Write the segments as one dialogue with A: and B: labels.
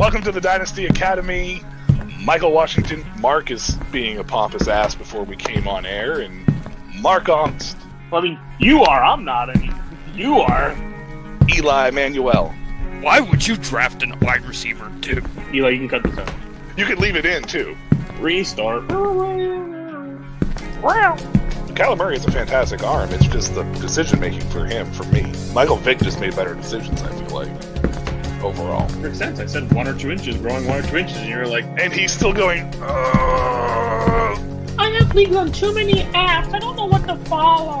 A: Welcome to the Dynasty Academy. Michael Washington, Mark is being a pompous ass before we came on air, and Mark Ongst.
B: Well, I mean, you are. I'm not. I mean, you are.
A: Eli Manuel.
C: Why would you draft a wide receiver, too?
B: Eli, you can cut this out.
A: You could leave it in, too.
B: Restart.
A: Kyler Murray has a fantastic arm. It's just the decision-making for him, for me. Michael Vick just made better decisions, I feel like, overall.
B: Makes sense. I said 1 or 2 inches, growing 1 or 2 inches, and you're like...
A: And he's still going...
D: I have leagues on too many apps. I don't know what to follow.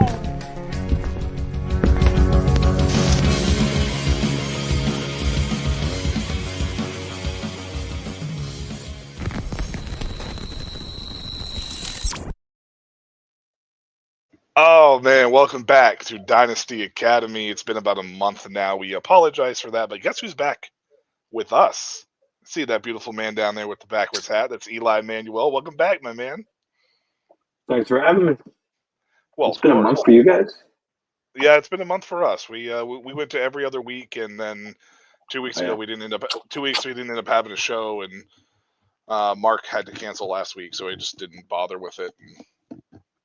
A: Oh, man, welcome back to Dynasty Academy. It's been about a month now. We apologize for that, but guess who's back with us? See that beautiful man down there with the backwards hat? That's Eli Manuel. Welcome back, my man.
E: Thanks for having me.
A: Well,
E: it's been a month for you guys.
A: Yeah, it's been a month for us. We went to every other week, and then 2 weeks ago we didn't end up. 2 weeks we didn't end up having a show, and Mark had to cancel last week, so I just didn't bother with it.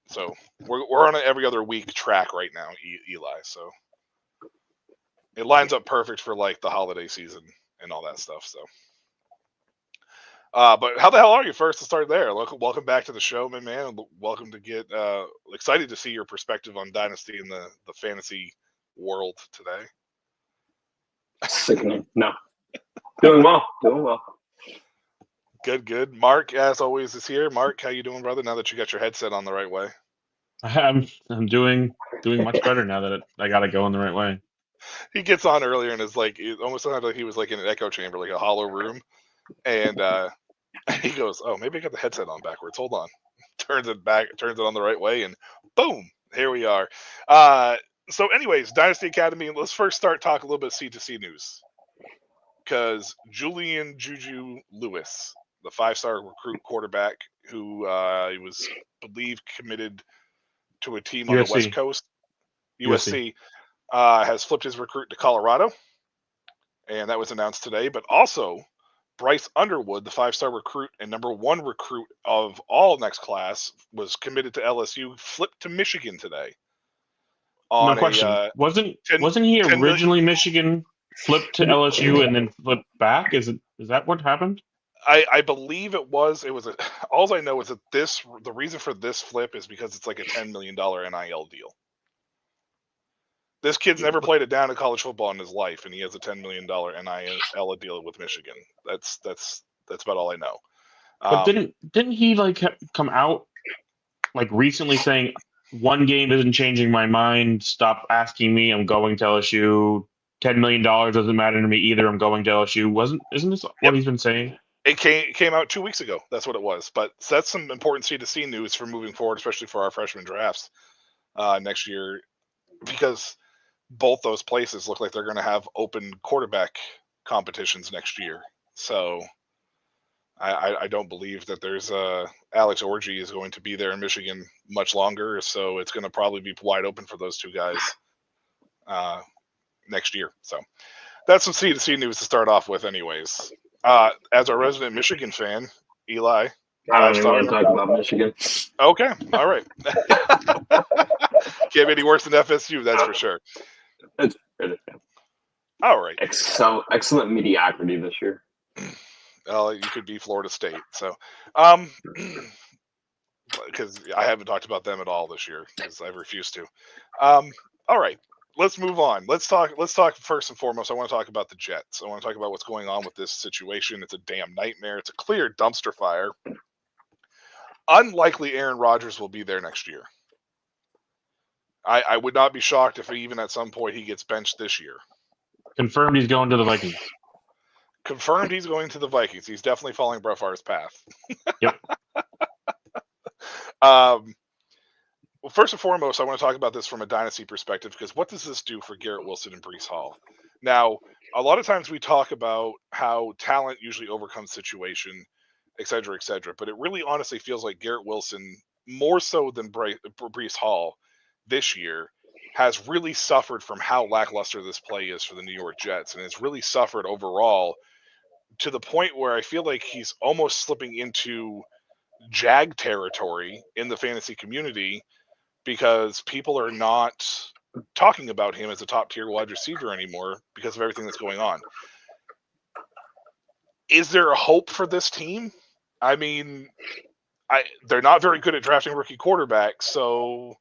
A: So we're on an every other week track right now, Eli. So it lines up perfect for like the holiday season and all that stuff. So, but how the hell are you? First to start there. Welcome back to the show, my man. Welcome to get excited to see your perspective on Dynasty in the fantasy world today.
E: Sickening. No, doing well.
A: Good. Mark, as always, is here. Mark, how you doing, brother? Now that you got your headset on the right way.
B: I'm doing much better now that I got to go in the right way.
A: He gets on earlier and is like, it almost sounded like he was like in an echo chamber, like a hollow room. And he goes, "Oh, maybe I got the headset on backwards. Hold on." Turns it on the right way, and boom, here we are. So anyways, Dynasty Academy, let's first start talking a little bit of C2C news. Because Julian Juju Lewis, the 5-star recruit quarterback who was believed committed to a team on the West Coast, USC, has flipped his recruit to Colorado, and that was announced today. But also, Bryce Underwood, the 5-star recruit and number 1 recruit of all next class, was committed to LSU, flipped to Michigan today.
B: No question. Wasn't he originally Michigan, flipped to LSU, and then flipped back? Is that what happened?
A: I believe it was. All I know is that the reason for this flip is because it's like a $10 million NIL deal. This kid's never played it down in college football in his life, and he has a $10 million NIL deal with Michigan. That's about all I know.
B: But didn't he like come out like recently saying, "1 game isn't changing my mind. Stop asking me. I'm going to LSU. $10 million doesn't matter to me either. I'm going to LSU." Isn't this what he's been saying?
A: It came out 2 weeks ago. That's what it was. But that's some important C2C news for moving forward, especially for our freshman drafts next year, because both those places look like they're going to have open quarterback competitions next year. So I don't believe that there's Alex Orji is going to be there in Michigan much longer. So it's going to probably be wide open for those two guys next year. So that's some C2C news to start off with anyways. As a resident Michigan fan, Eli.
E: I don't even want to talk about Michigan.
A: Okay, all right. Can't be any worse than FSU, that's for sure.
E: It's good.
A: All right.
E: Excellent mediocrity this year.
A: Well, you could be Florida State. So, because I haven't talked about them at all this year because I refuse to. All right. Let's move on. Let's talk first and foremost. I want to talk about the Jets. I want to talk about what's going on with this situation. It's a damn nightmare. It's a clear dumpster fire. Unlikely Aaron Rodgers will be there next year. I would not be shocked if even at some point he gets benched this year.
B: Confirmed he's going to the Vikings.
A: Confirmed he's going to the Vikings. He's definitely following Brett Favre's path.
B: Yep.
A: Well, first and foremost, I want to talk about this from a dynasty perspective because what does this do for Garrett Wilson and Breece Hall? Now, a lot of times we talk about how talent usually overcomes situation, et cetera, but it really honestly feels like Garrett Wilson, more so than Breece Hall this year, has really suffered from how lackluster this play is for the New York Jets, and has really suffered overall to the point where I feel like he's almost slipping into Jag territory in the fantasy community because people are not talking about him as a top tier wide receiver anymore because of everything that's going on. Is there a hope for this team? I mean, they're not very good at drafting rookie quarterbacks, so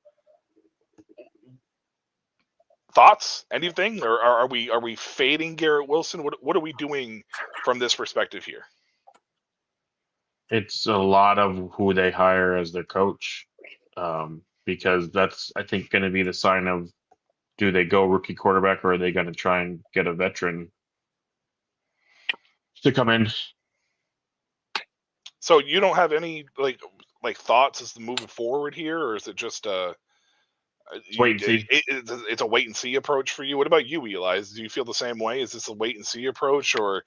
A: thoughts? Anything? Or are we fading Garrett Wilson? What are we doing from this perspective here?
B: It's a lot of who they hire as their coach, because that's, I think, going to be the sign of, do they go rookie quarterback, or are they going to try and get a veteran to come in?
A: So you don't have any like thoughts as to moving forward here, or is it just
B: Wait and see.
A: it's a wait and see approach for you? What about you, Eli? Do you feel the same way? Is this a wait and see approach, or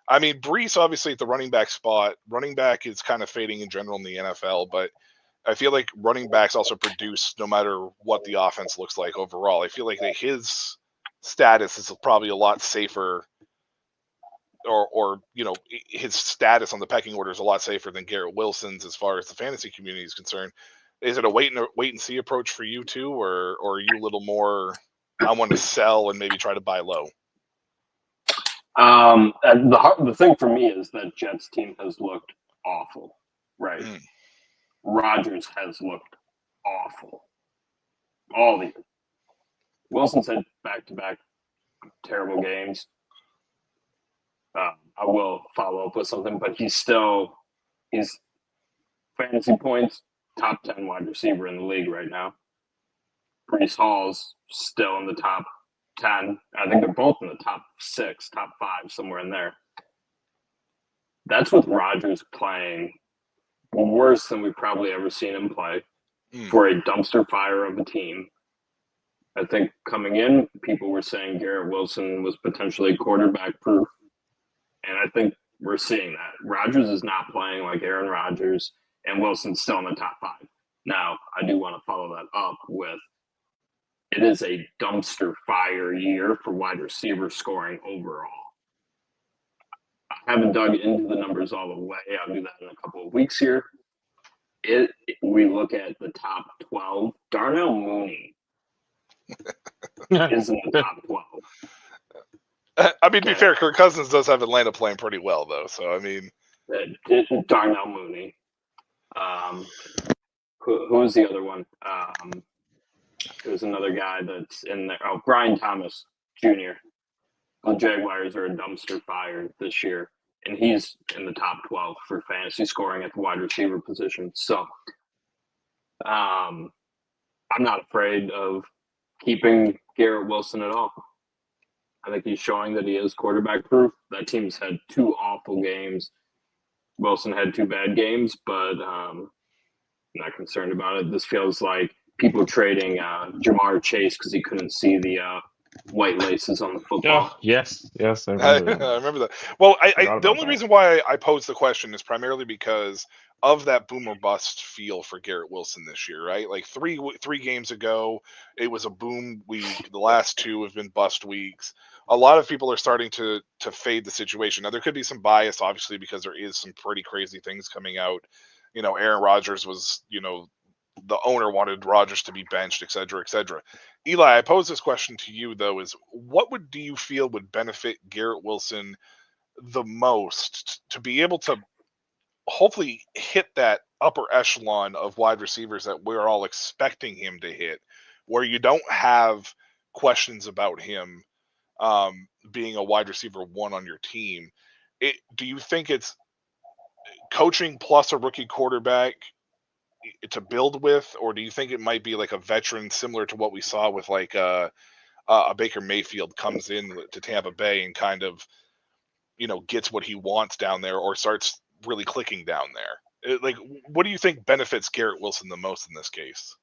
A: I mean, Brees obviously at the running back spot. Running back is kind of fading in general in the NFL, but I feel like running backs also produce no matter what the offense looks like overall. I feel like that his status is probably a lot safer, or his status on the pecking order is a lot safer than Garrett Wilson's as far as the fantasy community is concerned. Is it a wait and see approach for you too, or are you a little more, I want to sell and maybe try to buy low?
E: The thing for me is that Jets team has looked awful, right? Rodgers has looked awful all year. Wilson's had back-to-back terrible games. I will follow up with something, but he's fantasy points, top 10 wide receiver in the league right now. Brees Hall's still in the top 10. I think they're both in the top 6, top 5, somewhere in there. That's with Rodgers playing worse than we've probably ever seen him play for a dumpster fire of a team. I think coming in, people were saying Garrett Wilson was potentially quarterback proof. And I think we're seeing that. Rodgers is not playing like Aaron Rodgers, and Wilson's still in the top 5. Now, I do want to follow that up with, it is a dumpster fire year for wide receiver scoring overall. I haven't dug into the numbers all the way. I'll do that in a couple of weeks here. We look at the top 12. Darnell Mooney is in the top 12.
A: I mean, to be fair, Kirk Cousins does have Atlanta playing pretty well, though. So, I mean,
E: Darnell Mooney. Who's the other one? There's another guy that's in there. Oh, Brian Thomas Jr. The Jaguars are a dumpster fire this year, and he's in the top 12 for fantasy scoring at the wide receiver position. So, I'm not afraid of keeping Garrett Wilson at all. I think he's showing that he is quarterback proof. That team's had 2 awful games. Wilson had 2 bad games, but I'm not concerned about it. This feels like people trading Jamar Chase because he couldn't see the white laces on the football.
B: Oh, yes, I remember that.
A: I remember that. Well, the only reason why I posed the question is primarily because of that boom or bust feel for Garrett Wilson this year, right? Like three games ago, it was a boom week. The last 2 have been bust weeks. A lot of people are starting to fade the situation. Now, there could be some bias, obviously, because there is some pretty crazy things coming out. Aaron Rodgers was, the owner wanted Rodgers to be benched, et cetera, et cetera. Eli, I pose this question to you, though, is what do you feel would benefit Garrett Wilson the most to be able to hopefully hit that upper echelon of wide receivers that we're all expecting him to hit, where you don't have questions about him being a wide receiver 1 on your team? Do you think it's coaching plus a rookie quarterback to build with, or do you think it might be like a veteran similar to what we saw with like a Baker Mayfield comes in to Tampa Bay and kind of gets what he wants down there or starts really clicking down there? Like, what do you think benefits Garrett Wilson the most in this case?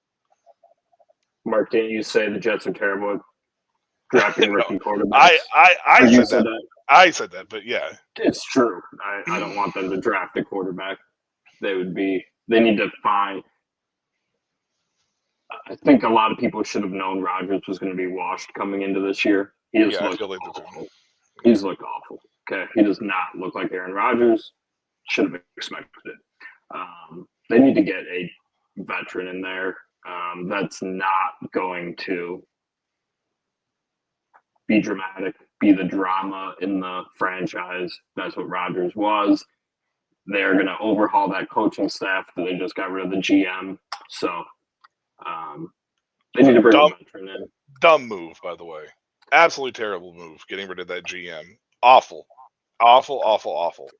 E: Mark, didn't you say the Jets are terrible at drafting rookie quarterbacks?
A: I said that. I said that, but yeah,
E: it's true. I don't want them to draft a quarterback. They need to find. I think a lot of people should have known Rodgers was going to be washed coming into this year. He has looked awful. He's looked awful. Okay, he does not look like Aaron Rodgers. Should have expected it. They need to get a veteran in there that's not going to be dramatic, be the drama in the franchise. That's what Rodgers was. They're going to overhaul that coaching staff. They just got rid of the GM. So they need to bring a veteran in.
A: Dumb move, by the way. Absolutely terrible move, getting rid of that GM. Awful. Awful, awful, awful.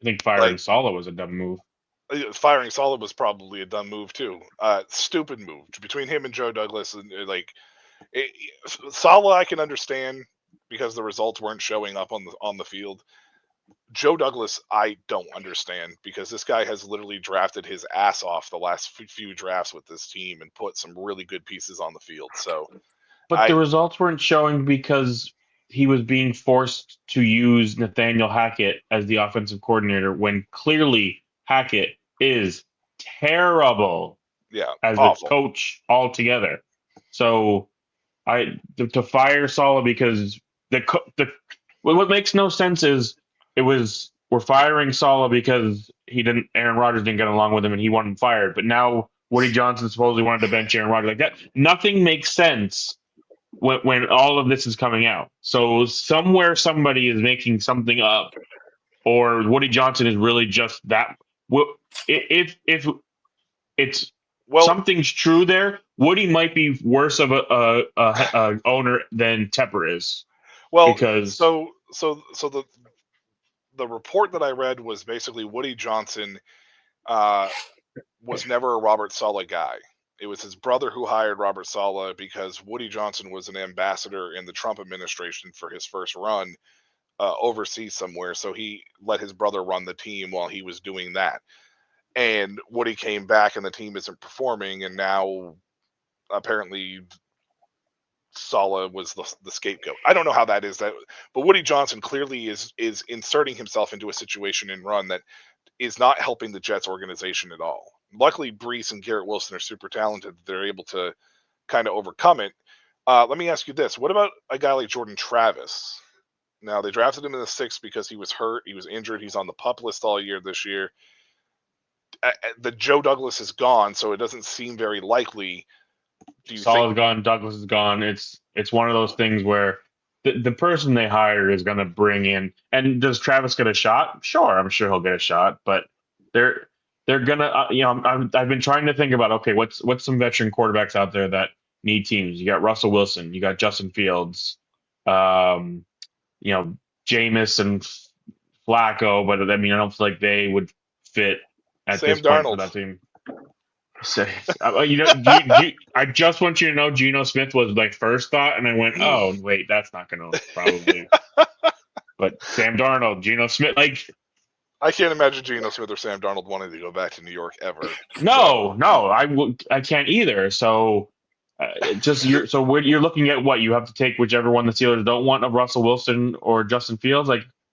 B: I think firing Saleh was a dumb move.
A: Firing Saleh was probably a dumb move, too. Stupid move. Between him and Joe Douglas, and Saleh I can understand because the results weren't showing up on the field. Joe Douglas, I don't understand because this guy has literally drafted his ass off the last few drafts with this team and put some really good pieces on the field. So,
B: but the results weren't showing because he was being forced to use Nathaniel Hackett as the offensive coordinator when clearly Hackett is terrible.
A: Yeah,
B: as
A: awful.
B: a coach altogether. So to fire Saleh because what makes no sense is we're firing Saleh because Aaron Rodgers didn't get along with him and he wanted him fired. But now Woody Johnson supposedly wanted to bench Aaron Rodgers like that. Nothing makes sense when all of this is coming out. So somewhere somebody is making something up, or Woody Johnson is really just that. If it's something's true there, Woody might be worse of a owner than Tepper is.
A: Well,
B: because
A: so the report that I read was basically Woody Johnson was never a Robert Saleh guy. It was his brother who hired Robert Saleh because Woody Johnson was an ambassador in the Trump administration for his first run overseas somewhere. So he let his brother run the team while he was doing that. And Woody came back and the team isn't performing. And now apparently Saleh was the scapegoat. I don't know how that is, but Woody Johnson clearly is inserting himself into a situation in run that is not helping the Jets organization at all. Luckily, Brees and Garrett Wilson are super talented. They're able to kind of overcome it. Let me ask you this. What about a guy like Jordan Travis? Now, they drafted him in the 6th because he was hurt. He was injured. He's on the PUP list all year this year. The Joe Douglas is gone, so it doesn't seem very likely.
B: Saleh's gone, Douglas is gone. It's one of those things where the person they hire is going to bring in. And does Travis get a shot? Sure, I'm sure he'll get a shot. But they're gonna, I've been trying to think about, okay, what's some veteran quarterbacks out there that need teams? You got Russell Wilson, you got Justin Fields, Jameis and Flacco. But I mean, I don't feel like they would fit at
A: Sam
B: this point
A: Darnold.
B: for that team. So, I just want you to know Geno Smith was my first thought, and I went, oh, wait, that's not going to probably. But Sam Darnold, Geno Smith,
A: I can't imagine Geno Smith or Sam Darnold wanting to go back to New York ever.
B: No, I can't either. So, you're looking at what you have to take whichever one the Steelers don't want of Russell Wilson or Justin Fields,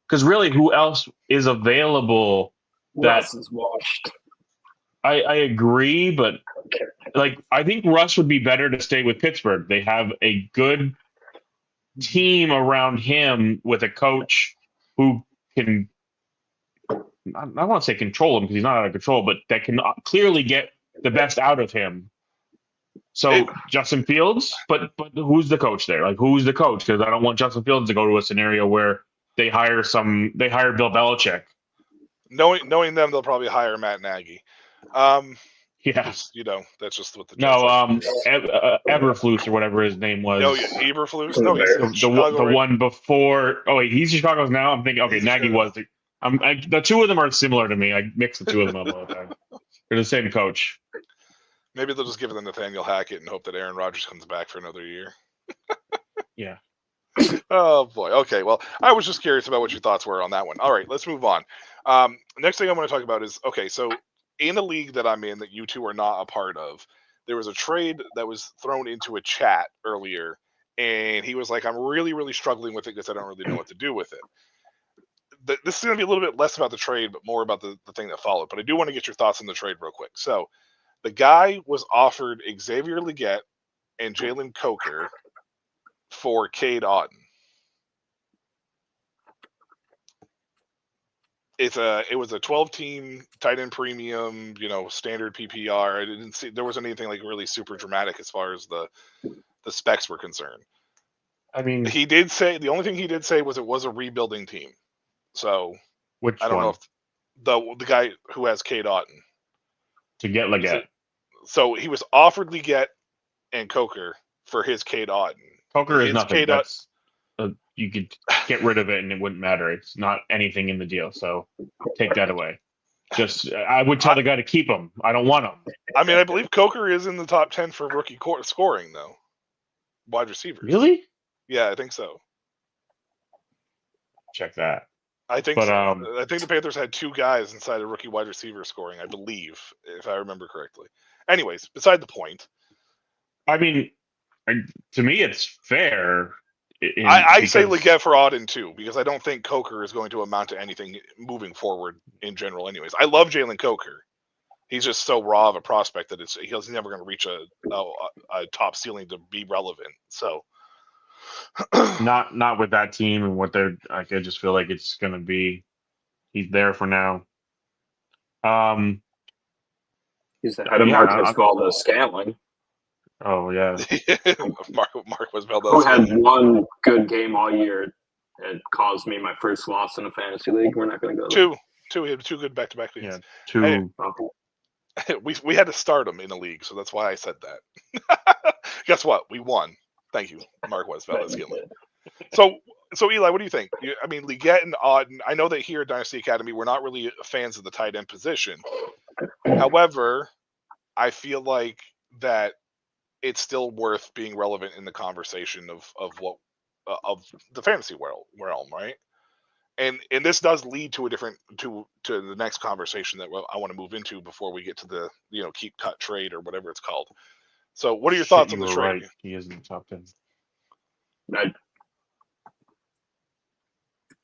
B: because really, who else is available?
E: Russ is washed.
B: I agree, but I think Russ would be better to stay with Pittsburgh. They have a good team around him with a coach who can, I want to say control him because he's not out of control, but that can clearly get the best out of him. So Justin Fields, but who's the coach there? Who's the coach? Because I don't want Justin Fields to go to a scenario where they hire Bill Belichick.
A: Knowing them, they'll probably hire Matt Nagy.
B: Yeah,
A: that's just what the Jets
B: Eberflus or whatever his name was.
A: No, Eberflus. No, he's
B: the one before. Oh wait, he's Chicago's now. I'm thinking. Okay, Nagy was. The two of them are similar to me. I mix the two of them up all the time. They're the same coach.
A: Maybe they'll just give it to Nathaniel Hackett and hope that Aaron Rodgers comes back for another year.
B: Yeah.
A: Oh boy. Okay. Well, I was just curious about what your thoughts were on that one. All right, let's move on. Next thing I want to talk about is so in a league that I'm in that you two are not a part of, there was a trade that was thrown into a chat earlier, and he was like, "I'm really, really struggling with it because I don't really know what to do with it." This is going to be a little bit less about the trade, but more about the thing that followed. But I do want to get your thoughts on the trade real quick. So the guy was offered Xavier Legette and Jalen Coker for Cade Otton. it was a 12-team tight end premium, standard PPR. I didn't see there wasn't anything like really super dramatic as far as the specs were concerned.
B: I mean,
A: He did say the only thing he did say was it was a rebuilding team. So
B: which
A: I don't know
B: one?
A: if the guy who has Cade Otton
B: To get Leggett.
A: So he was offered Leggett and Coker for his Cade Otton.
B: Coker is
A: His
B: nothing.
A: Cade
B: That's you could get rid of it and it wouldn't matter. It's not anything in the deal. So take that away. Just I would tell the guy to keep him. I don't want him.
A: I mean, I believe Coker is in the top 10 for rookie scoring though. Wide receivers.
B: Really?
A: Yeah, I think so.
B: Check that.
A: I think
B: But,
A: so. I think the Panthers had 2 guys inside of rookie wide receiver scoring, I believe, if I remember correctly. Anyways, beside the point.
B: I mean, to me, it's fair.
A: I say Leggett for Otton too, because I don't think Coker is going to amount to anything moving forward in general. Anyways, I love Jalen Coker. He's just so raw of a prospect that he's never going to reach a top ceiling to be relevant. So,
B: not with that team and what they're like. I just feel like it's going to be. He's there for now.
E: He's ahead of Marcus Valdez-Scantling.
B: Oh yeah,
A: Marquez Valdez,
E: who had one good game all year. It caused me my first loss in a fantasy league. We're not going to go there.
A: Two. He had 2 good back-to-back leagues.
B: Yeah, 2.
A: Anyway, we had to start him in a league, so that's why I said that. Guess what? We won. Thank you, Marquez Valdez-Scantling. So Eli, what do you think? I mean, Leggett and Otton. I know that here at Dynasty Academy, we're not really fans of the tight end position. However, I feel like that it's still worth being relevant in the conversation of the fantasy realm, right? And this does lead to to the next conversation that I want to move into before we get to the keep cut trade or whatever it's called. So, what are your thoughts on the trade?
B: Right. He is in the top 10.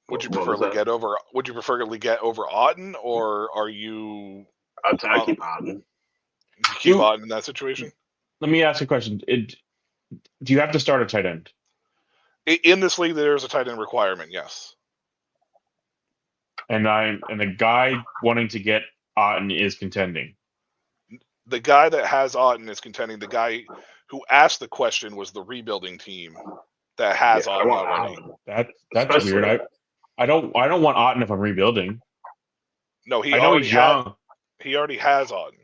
A: Would you prefer Leggett over? Would you prefer Leggett over Otton, or are you?
E: I'd keep Otton.
A: Keep Otton in that situation.
B: Let me ask a question. Do you have to start a tight end?
A: In this league, there's a tight end requirement, yes.
B: And the guy wanting to get Otton is contending.
A: The guy that has Otton is contending. The guy who asked the question was the rebuilding team that has Otton already.
B: That's weird. I don't want Otton if I'm rebuilding.
A: No,
B: he's young.
A: He already has Otton.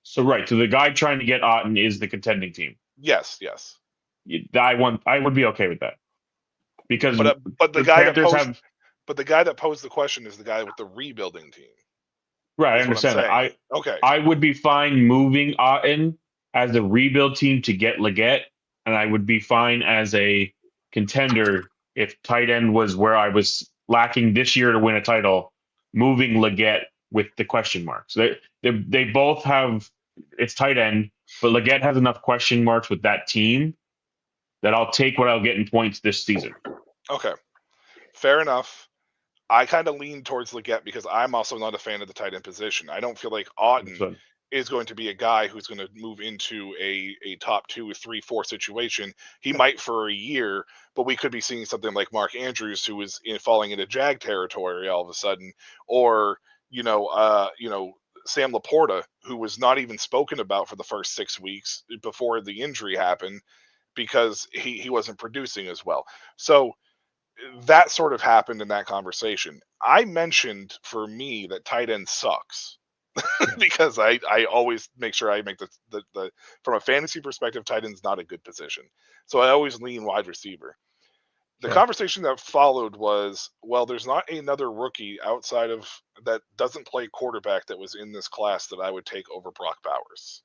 B: So the guy trying to get Otton is the contending team.
A: Yes.
B: I would be okay with that because
A: but the guy that posed the question is the guy with the rebuilding team.
B: Right, I understand that. I would be fine moving Otton as a rebuild team to get Leggett, and I would be fine as a contender if tight end was where I was lacking this year to win a title, moving Leggett with the question marks. They both have it's tight end, but Leggett has enough question marks with that team that I'll take what I'll get in points this season.
A: Okay, fair enough. I kind of lean towards Leggett because I'm also not a fan of the tight end position. I don't feel like Otton is going to be a guy who's going to move into a top 2, 3, 4 situation. He might for a year, but we could be seeing something like Mark Andrews, who is falling into Jag territory all of a sudden, or Sam Laporta, who was not even spoken about for the first 6 weeks before the injury happened because he wasn't producing as well. So that sort of happened in that conversation. I mentioned for me that tight end sucks because I always make sure I make the from a fantasy perspective, tight end's not a good position. So I always lean wide receiver. The conversation that followed was, well, there's not another rookie outside of that doesn't play quarterback that was in this class that I would take over Brock Bowers.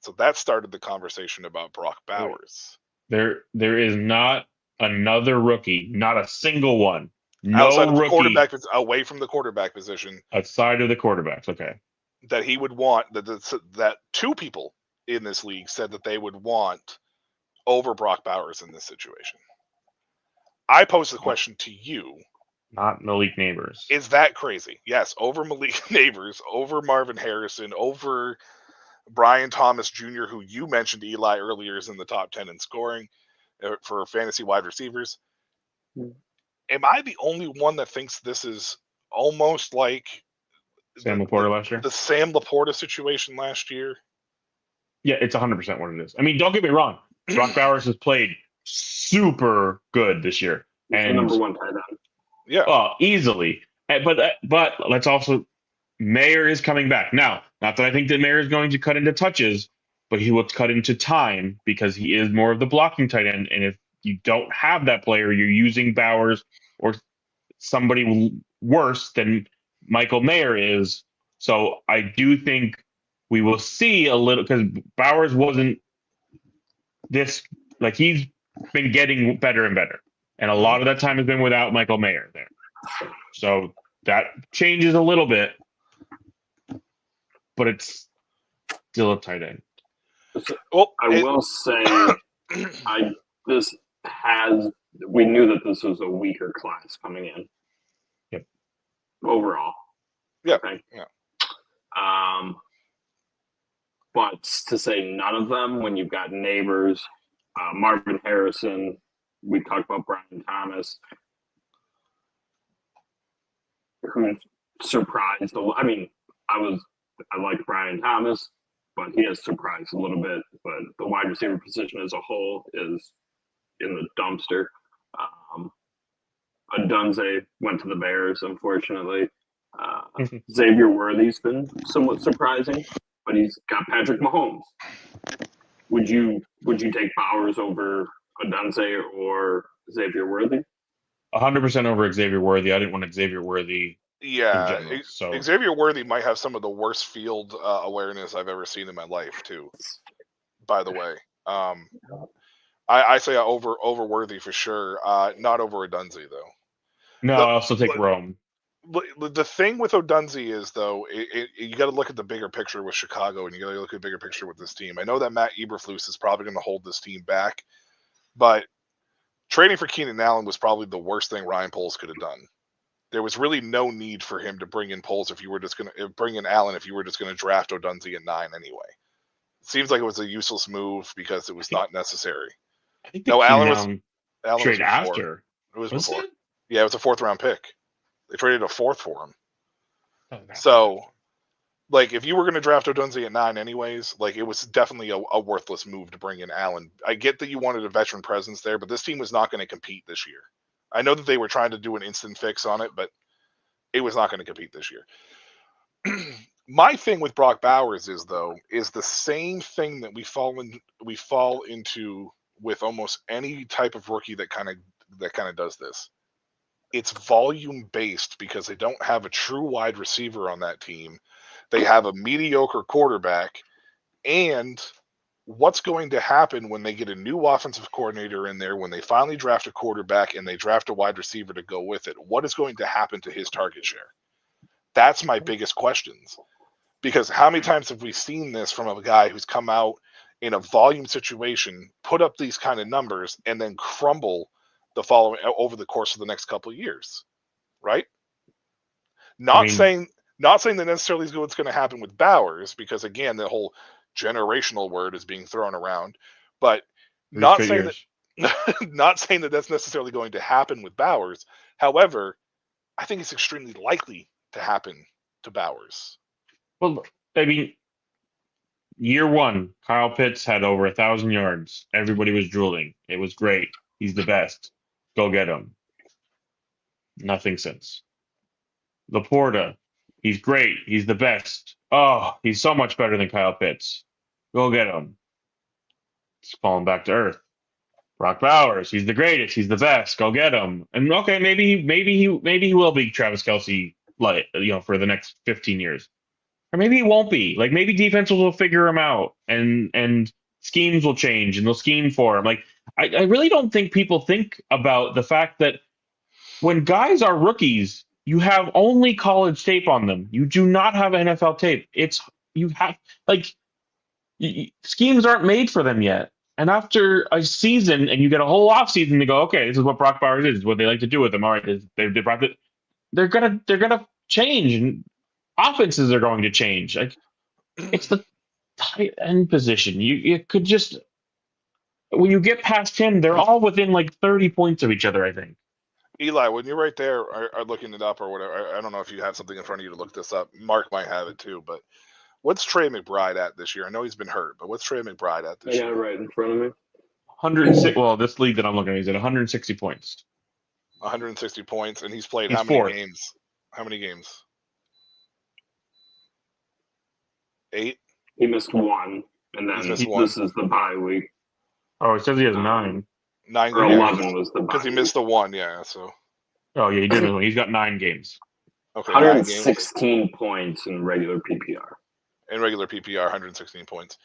A: So that started the conversation about Brock Bowers.
B: There is not another rookie, not a single one. No
A: outside of the
B: rookie
A: quarterback, away from the quarterback position.
B: Outside of the quarterbacks, okay.
A: That he would want that 2 people in this league said that they would want over Brock Bowers in this situation. I pose the question to you.
B: Not Malik Neighbors.
A: Is that crazy? Yes, over Malik Neighbors, over Marvin Harrison, over Brian Thomas Jr., who you mentioned, Eli, earlier is in the top 10 in scoring for fantasy wide receivers. Am I the only one that thinks this is almost like
B: Sam Laporta last year.
A: the Sam Laporta situation last year.
B: Yeah, it's 100% what it is. I mean, don't get me wrong. Brock Bowers has played super good this year,
E: He's the
B: and
E: number one tight end.
A: Yeah.
B: easily. But let's also, Mayer is coming back now. Not that I think that Mayer is going to cut into touches, but he will cut into time because he is more of the blocking tight end. And if you don't have that player, you're using Bowers or somebody worse than Michael Mayer is. So I do think we will see a little, because Bowers wasn't this, like, he's been getting better and better. And a lot of that time has been without Michael Mayer there. So that changes a little bit, but it's still a tight end.
A: Well,
E: I will say, we knew that this was a weaker class coming in.
B: Yep.
E: Overall.
A: Yeah.
E: Okay.
A: Yeah.
E: But to say none of them, when you've got Neighbors, Marvin Harrison, we talked about Brian Thomas, who surprised. I mean, I like Brian Thomas, but he has surprised a little bit. But the wide receiver position as a whole is in the dumpster. Adunze went to the Bears, unfortunately. Xavier Worthy's been somewhat surprising, but he's got Patrick Mahomes. Would you take Bowers over Adunze or Xavier Worthy?
B: 100% over Xavier Worthy. I didn't want Xavier Worthy.
A: Yeah,
B: in general, so.
A: Xavier Worthy might have some of the worst field awareness I've ever seen in my life, too. By the way, I say over Worthy for sure. Not over Odunze though.
B: No, I also take Rome.
A: The thing with Odunze is though, you got to look at the bigger picture with Chicago, and you got to look at the bigger picture with this team. I know that Matt Eberflus is probably going to hold this team back, but trading for Keenan Allen was probably the worst thing Ryan Poles could have done. There was really no need for him to bring in Poles if you were just going to bring in Allen if you were just going to draft Odunze at 9 anyway. It seems like it was a useless move because it was not necessary.
B: I think
A: Allen was
B: trade
A: before.
B: after.
A: It was
B: Was
A: before.
B: it?
A: Yeah, it was a 4th round pick. They traded a 4th for him.
B: Oh,
A: So, like, if you were going to draft Odunze at 9 anyways, like, it was definitely a worthless move to bring in Allen. I get that you wanted a veteran presence there, but this team was not going to compete this year. I know that they were trying to do an instant fix on it, but it was not going to compete this year. My thing with Brock Bowers is the same thing that we fall into with almost any type of rookie that kind of does this. It's volume based because they don't have a true wide receiver on that team. They have a mediocre quarterback, and what's going to happen when they get a new offensive coordinator in there, when they finally draft a quarterback and they draft a wide receiver to go with it? What is going to happen to his target share? That's my biggest questions. Because how many times have we seen this from a guy who's come out in a volume situation, put up these kind of numbers, and then crumble the following over the course of the next couple of years, right? Not saying that necessarily is what's going to happen with Bowers, because again, the whole generational word is being thrown around, but not saying that that's necessarily going to happen with Bowers. However, I think it's extremely likely to happen to Bowers.
B: Well, I mean, year one, Kyle Pitts had over 1,000 yards. Everybody was drooling. It was great. He's the best. Go get him. Nothing since. Laporta, he's great. He's the best. Oh, he's so much better than Kyle Pitts. Go get him. It's falling back to earth. Brock Bowers, he's the greatest. He's the best. Go get him. And okay, maybe he will be Travis Kelce, like, for the next 15 years. Or maybe he won't be. Like, maybe defenses will figure him out and schemes will change and they'll scheme for him. Like, I really don't think people think about the fact that when guys are rookies, you have only college tape on them. You do not have NFL tape. Schemes aren't made for them yet. And after a season, and you get a whole offseason to go, okay, this is what Brock Bowers is, what they like to do with him. All right, they're gonna change, and offenses are going to change. Like, it's the tight end position. You could just, when you get past him, they're all within like 30 points of each other, I think.
A: Eli, when you're right there are looking it up or whatever, I don't know if you have something in front of you to look this up. Mark might have it too, but what's Trey McBride at this year? I know he's been hurt, but what's Trey McBride at this
E: I got it
A: year?
E: right in front of me.
B: 106. Well, this league that I'm looking at, he's at 160 points.
A: 160 points, and he's played
B: He's
A: how many
B: fourth.
A: games? How many games? 8?
E: He missed one, and then
A: missed one.
E: this is the bye week.
B: Oh, it says he has 9.
A: 9
E: Or
A: games.
E: 11 was the bye
A: Because he
E: week.
A: missed the one, yeah. So
B: Oh, yeah, he did miss one. He's got 9 games.
A: okay, 9 games
E: 116 points in regular PPR.
A: in regular PPR, 116 points.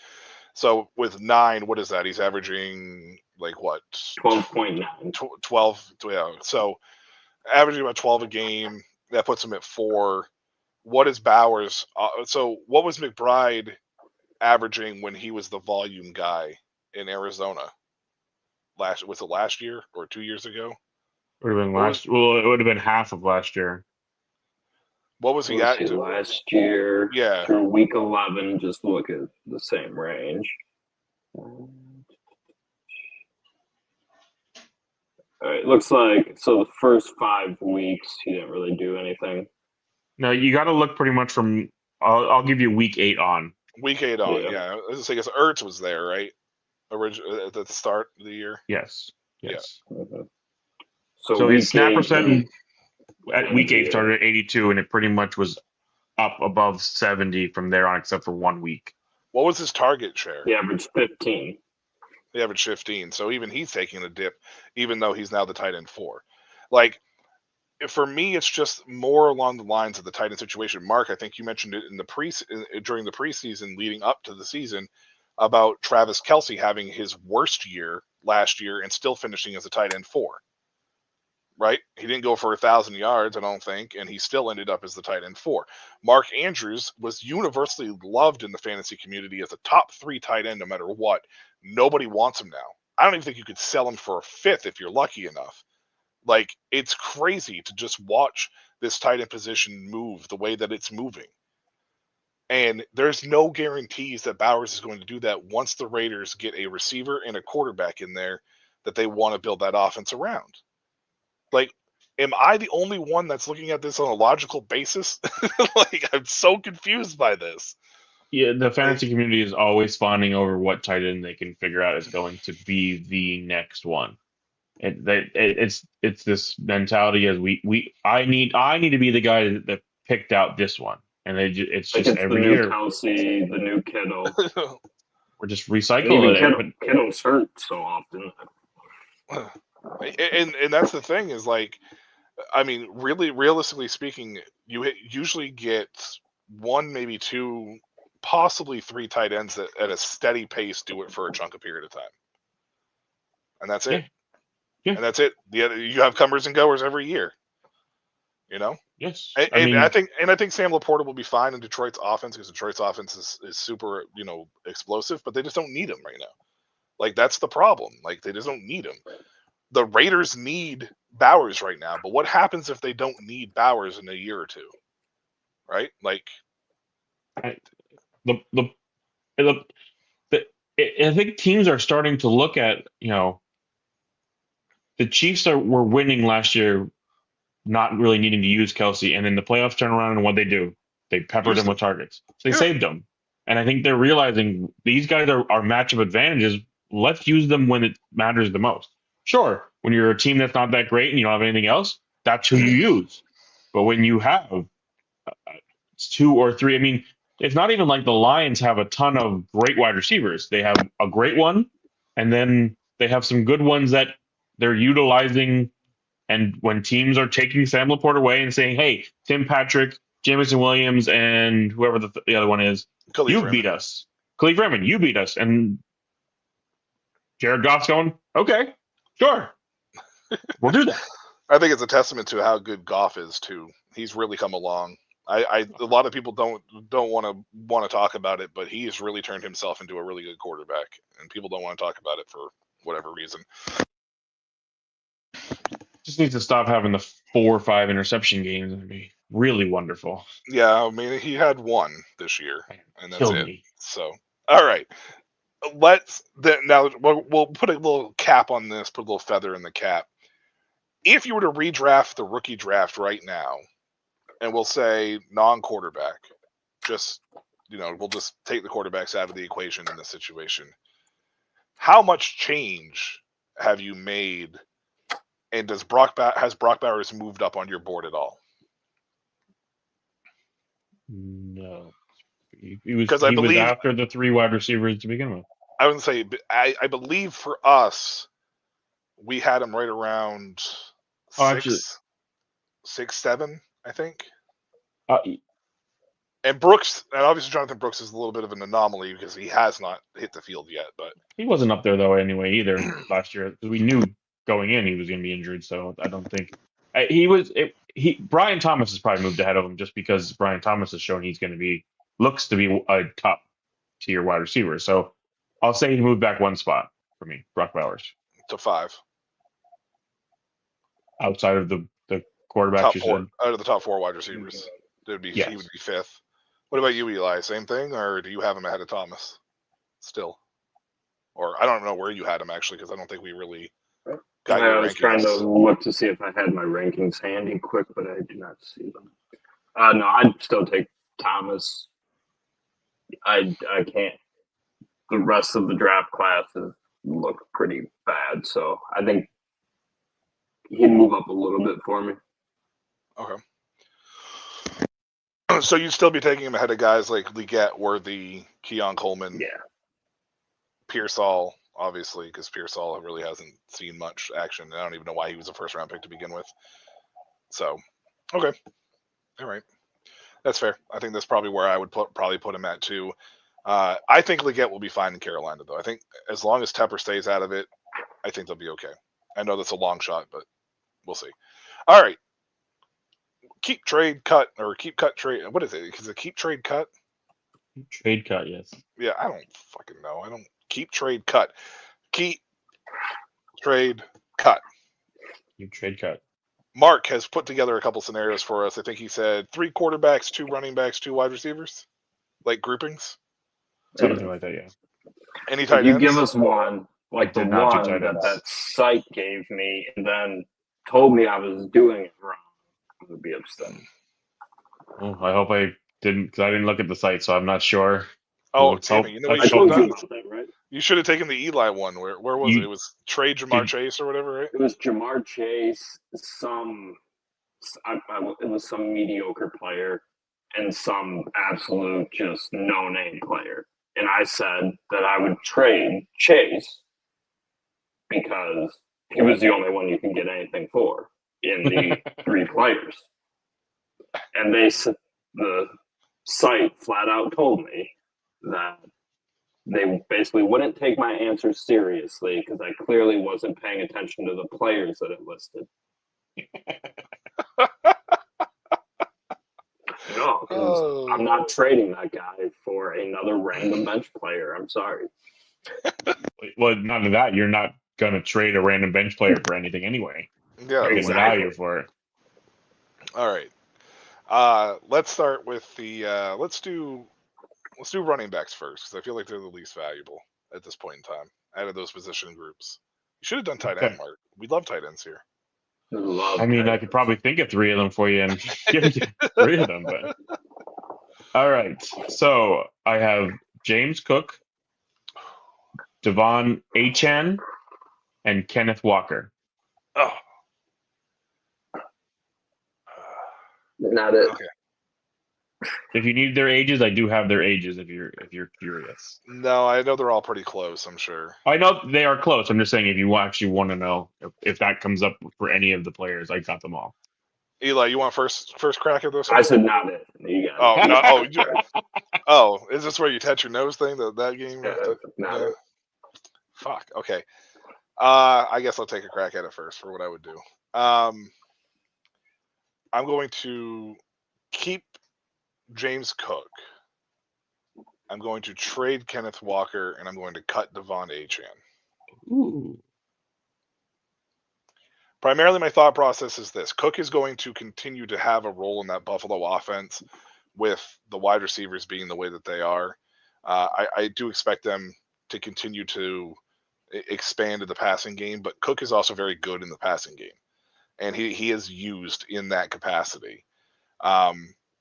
A: So with 9, what is that? He's averaging like what?
E: 12.9.
A: 12. Yeah. So averaging about 12 a game. That puts him at 4. What is Bowers? So what was McBride averaging when he was the volume guy in Arizona? Was it last year or 2 years ago?
B: Would have been last. Well, it would have been half of last year.
A: What was he at?
E: Last year?
A: Yeah.
E: Through week 11, just look at the same range. All right, looks like so the first 5 weeks he didn't really do anything.
B: No, you got to look pretty much from. I'll give you week 8 on.
A: Week 8 on,
E: Yeah.
A: yeah. I was just saying, Ertz was there, right? At the start of the year.
B: Yes.
E: Mhm.
B: So
E: week
B: his snap
E: 8,
B: percent at week 8 started at 82, and it pretty much was up above 70 from there on, except for 1 week.
A: What was his target share?
E: he averaged 15.
A: He averaged 15. So even he's taking a dip, even though he's now the tight end 4. Like, for me, it's just more along the lines of the tight end situation. Mark, I think you mentioned it in the during the preseason leading up to the season about Travis Kelce having his worst year last year and still finishing as a tight end 4. Right? He didn't go for 1,000 yards, I don't think, and he still ended up as the tight end 4. Mark Andrews was universally loved in the fantasy community as a top 3 tight end no matter what. Nobody wants him now. I don't even think you could sell him for a 5th if you're lucky enough. Like, it's crazy to just watch this tight end position move the way that it's moving. And there's no guarantees that Bowers is going to do that once the Raiders get a receiver and a quarterback in there that they want to build that offense around. Like, am I the only one that's looking at this on a logical basis? Like, I'm so confused by this.
B: Yeah, the fantasy community is always fawning over what tight end they can figure out is going to be the next one. It's this mentality as I need to be the guy that picked out this one, and it's just every
E: the new
B: year
E: Kelce, the new Kittle.
B: we're just recycling it.
E: Kittle's hurt so often.
A: And that's the thing is, like, I mean, really, realistically speaking, you usually get 1, maybe 2, possibly 3 tight ends that at a steady pace do it for a chunk of period of time, and that's it.
B: Yeah.
A: And that's it. You have comers and goers every year. You know.
B: Yes,
A: I think Sam Laporta will be fine in Detroit's offense because Detroit's offense is super, explosive, but they just don't need him right now. Like, that's the problem. Like, they just don't need him. The Raiders need Bowers right now, but what happens if they don't need Bowers in a year or 2? Right? Like,
B: I think teams are starting to look at, the Chiefs were winning last year, not really needing to use Kelce, and then the playoffs turn around and what they do, they peppered him with targets. So they saved him, and I think they're realizing these guys are matchup advantages. Let's use them when it matters the most. Sure, when you're a team that's not that great and you don't have anything else, that's who you use. But when you have 2 or 3, I mean, it's not even like the Lions have a ton of great wide receivers. They have a great one, and then they have some good ones that they're utilizing. And when teams are taking Sam Laporta away and saying, hey, Tim Patrick, Jameson Williams, and whoever the other one is, beat us. Khalif Raymond, you beat us. And Jared Goff's going, okay, sure. We'll do that.
A: I think it's a testament to how good Goff is too. He's really come along. A lot of people don't want to talk about it, but he has really turned himself into a really good quarterback, and people don't want to talk about it for whatever reason.
B: Just needs to stop having the 4 or 5 interception games. It'd be really wonderful.
A: Yeah, I mean, he had 1 this year, and that's it.
B: Me.
A: So, all right, now we'll put a little cap on this, put a little feather in the cap. if you were to redraft the rookie draft right now, and we'll say non-quarterback, just, we'll just take the quarterbacks out of the equation in this situation. How much change have you made, and has Brock Bowers moved up on your board at all?
B: No. He was after the 3 wide receivers to begin with.
A: I wouldn't say, I believe for us, we had him right around 6, 7, I think. And Brooks, and obviously Jonathan Brooks is a little bit of an anomaly because he has not hit the field yet. But
B: he wasn't up there though anyway either last year, because we knew going in he was going to be injured. So I don't think Brian Thomas has probably moved ahead of him just because Brian Thomas has shown looks to be a top tier wide receiver. So I'll say he moved back 1 spot for me, Brock Bowers,
A: to 5.
B: Outside of the quarterback,
A: out of the top 4 wide receivers, he would be 5th. What about you, Eli? Same thing, or do you have him ahead of Thomas still? Or I don't know where you had him actually, because I don't think we really got your rankings.
E: I was trying to look to see if I had my rankings handy quick, but I do not see them. No, I'd still take Thomas. I can't. The rest of the draft classes look pretty bad, so I think he'd move up a little bit for me.
A: Okay. So you'd still be taking him ahead of guys like Leggett, Worthy, Keon Coleman, Pearsall, obviously, because Pearsall really hasn't seen much action. I don't even know why he was a first-round pick to begin with. So, okay. All right. That's fair. I think that's probably where I would probably put him at, too. I think Leggett will be fine in Carolina, though. I think as long as Tepper stays out of it, I think they'll be okay. I know that's a long shot, but we'll see. All right. Keep, trade, cut, or keep, cut, trade. What is it? Is it keep, trade, cut?
B: Trade, cut, yes.
A: Yeah, I don't fucking know. I don't keep, trade, cut. Keep, trade, cut.
B: Keep, trade, cut.
A: Mark has put together a couple scenarios for us. I think he said 3 quarterbacks, 2 running backs, 2 wide receivers, like groupings.
B: Something like that, yeah.
A: Any tight ends?
E: You give us one, like the one that site gave me, and then told me I was doing it wrong. I would be upset.
B: Oh, I hope I didn't, because I didn't look at the site, so I'm not sure.
A: Oh, Timmy, you know what
E: you should have done? That, right?
A: You should have taken the Eli one. Where was it? It was trade Jamar Chase or whatever, right?
E: It was Jamar Chase, it was some mediocre player, and some absolute just no-name player. And I said that I would trade Chase because he was the only one you can get anything for in the 3 players. And the site flat out told me that they basically wouldn't take my answer seriously because I clearly wasn't paying attention to the players that it listed. No, because I'm not trading that guy for another random bench player. I'm sorry.
B: Well, none of that. You're not going to trade a random bench player for anything anyway.
A: Yeah,
B: exactly. Value for it.
A: All right. Let's start with the let's do running backs first because I feel like they're the least valuable at this point in time out of those position groups. You should have done tight end, Mark. We love tight ends here.
B: I could probably think of 3 of them for you and give you 3 of them. But all right, so I have James Cook, Devon Achane, and Kenneth Walker.
A: Oh,
E: not it.
A: Okay.
B: If you need their ages, I do have their ages. If you're curious.
A: No, I know they're all pretty close. I'm sure.
B: I know they are close. I'm just saying if you actually want to know if that comes up for any of the players, I got them all.
A: Eli, you want first crack at this one?
E: I said not it. You got it.
A: Is this where you touch your nose thing? That game?
E: Yeah.
A: Fuck. Okay. I guess I'll take a crack at it first for what I would do. I'm going to keep James Cook. I'm going to trade Kenneth Walker, and I'm going to cut Devon Achane.
B: Ooh.
A: Primarily, my thought process is this. Cook is going to continue to have a role in that Buffalo offense with the wide receivers being the way that they are. I do expect them to continue to expand in the passing game, but Cook is also very good in the passing game. and he is used in that capacity.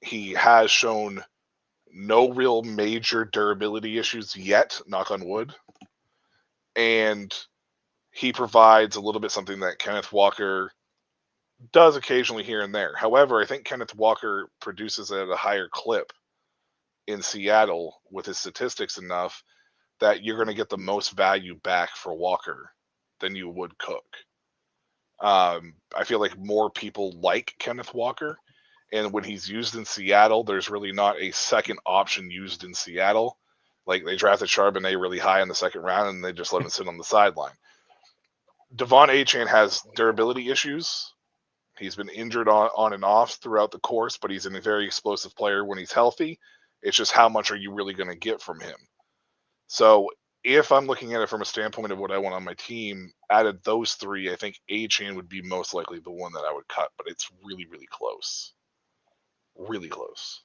A: He has shown no real major durability issues yet, knock on wood, and he provides a little bit something that Kenneth Walker does occasionally here and there. However, I think Kenneth Walker produces at a higher clip in Seattle with his statistics enough that you're going to get the most value back for Walker than you would Cook. I feel like more people like Kenneth Walker, and when he's used in Seattle, there's really not a second option used in Seattle. Like, they drafted Charbonnet really high in the second round, and they just let him sit on the sideline. Devon Achane has durability issues. He's been injured on and off throughout the course, but he's a very explosive player when he's healthy. It's just how much are you really going to get from him? So if I'm looking at it from a standpoint of what I want on my team, out of those three, I think Achane would be most likely the one that I would cut, but it's really, really close. Really close.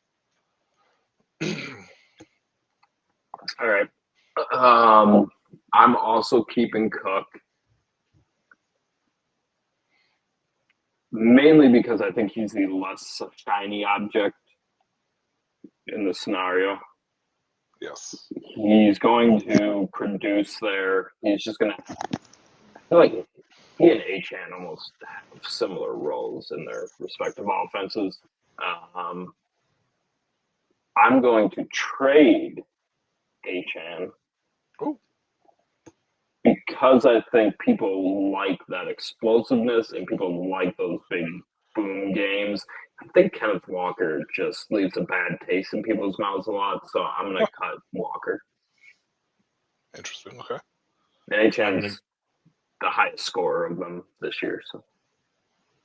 E: All right. I'm also keeping Cook. Mainly because I think he's the less shiny object in the scenario.
A: Yes.
E: He's going to produce there. He's just going to. I feel like he and Achane almost have similar roles in their respective offenses. I'm going to trade Achane because I think people like that explosiveness and people like those big boom games. I think Kenneth Walker just leaves a bad taste in people's mouths a lot, so I'm going to cut Walker.
A: Interesting. Okay.
E: And Achane's the highest scorer of them this year. So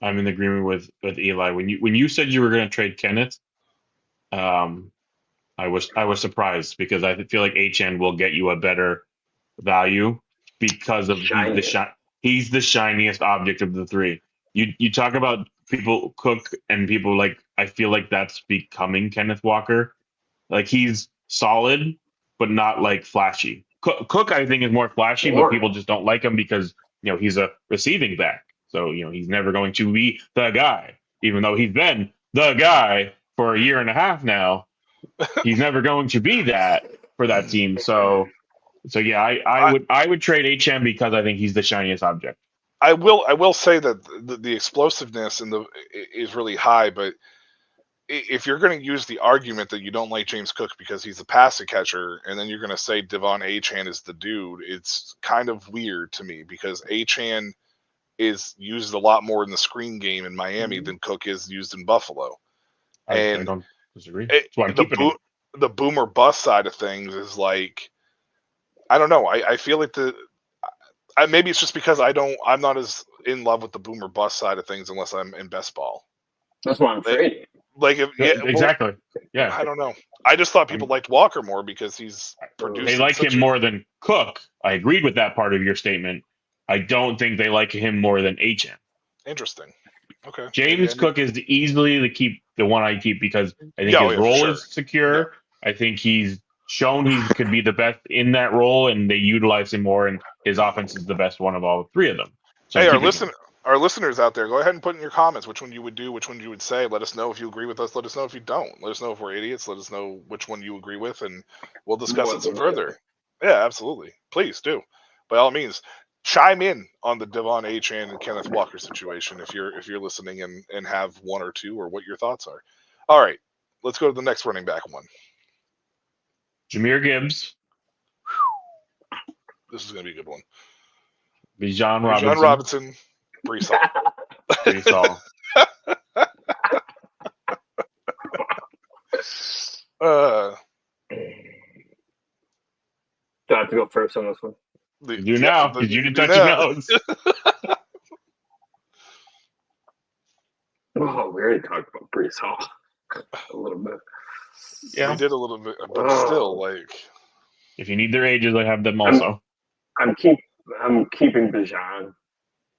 B: I'm in agreement with Eli. When you said you were going to trade Kenneth, I was surprised because I feel like Achane will get you a better value because of he's the shiniest object of the three. You talk about people Cook and people like, I feel like that's becoming Kenneth Walker. Like, he's solid, but not like flashy. Cook I think is more flashy, but people just don't like him because he's a receiving back. So he's never going to be the guy, even though he's been the guy for a year and a half now. He's never going to be that for that team. So yeah, I would trade HM because I think he's the shiniest object.
A: I will say that the explosiveness is really high, but if you're going to use the argument that you don't like James Cook because he's a passing catcher, and then you're going to say Devon Achane is the dude, it's kind of weird to me because Achane is used a lot more in the screen game in Miami than Cook is used in Buffalo.
B: I don't disagree. That's why I'm keeping him.
A: The boomer bust side of things is like, I don't know. I feel like maybe it's just because I'm not as in love with the boomer bust side of things unless I'm in best ball.
E: That's why I'm trading.
B: Exactly. Yeah.
A: I don't know. I just thought people liked Walker more because he's producing.
B: They like him more than Cook. I agreed with that part of your statement. I don't think they like him more than HM.
A: Interesting. Okay.
B: James Cook is easily the one I keep because I think his role is secure. Yeah. I think he's shown he could be the best in that role, and they utilize him more, and his offense is the best one of all three of them. So
A: hey, our listeners out there, go ahead and put in your comments which one you would do, which one you would say. Let us know if you agree with us. Let us know if you don't. Let us know if we're idiots. Let us know which one you agree with, and we'll discuss it some further. Yeah, absolutely. Please do. By all means, chime in on the Devon Achane and Kenneth Walker situation if you're listening and have one or two or what your thoughts are. All right, let's go to the next running back one.
B: Jahmyr Gibbs.
A: This is going to be a good one.
B: Bijan
A: Robinson. Breece Hall.
B: Breece Hall.
E: Do I have to go first on this one?
B: You now, because you didn't touch your nose.
E: Oh, we already talked about Breece Hall a little bit.
A: Yeah, we did a little bit, but still, like,
B: if you need their ages, I have them also.
E: I'm keeping Bijan,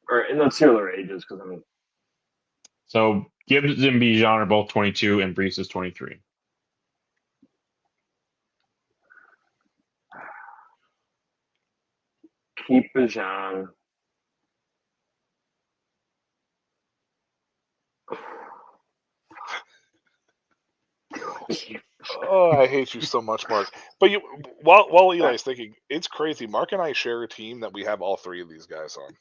E: and let's hear their ages because I'm.
B: So Gibbs and Bijan are both 22, and Breece is 23.
E: Keep Bijan.
A: Oh, I hate you so much, Mark. But while Eli's thinking, it's crazy. Mark and I share a team that we have all three of these guys on.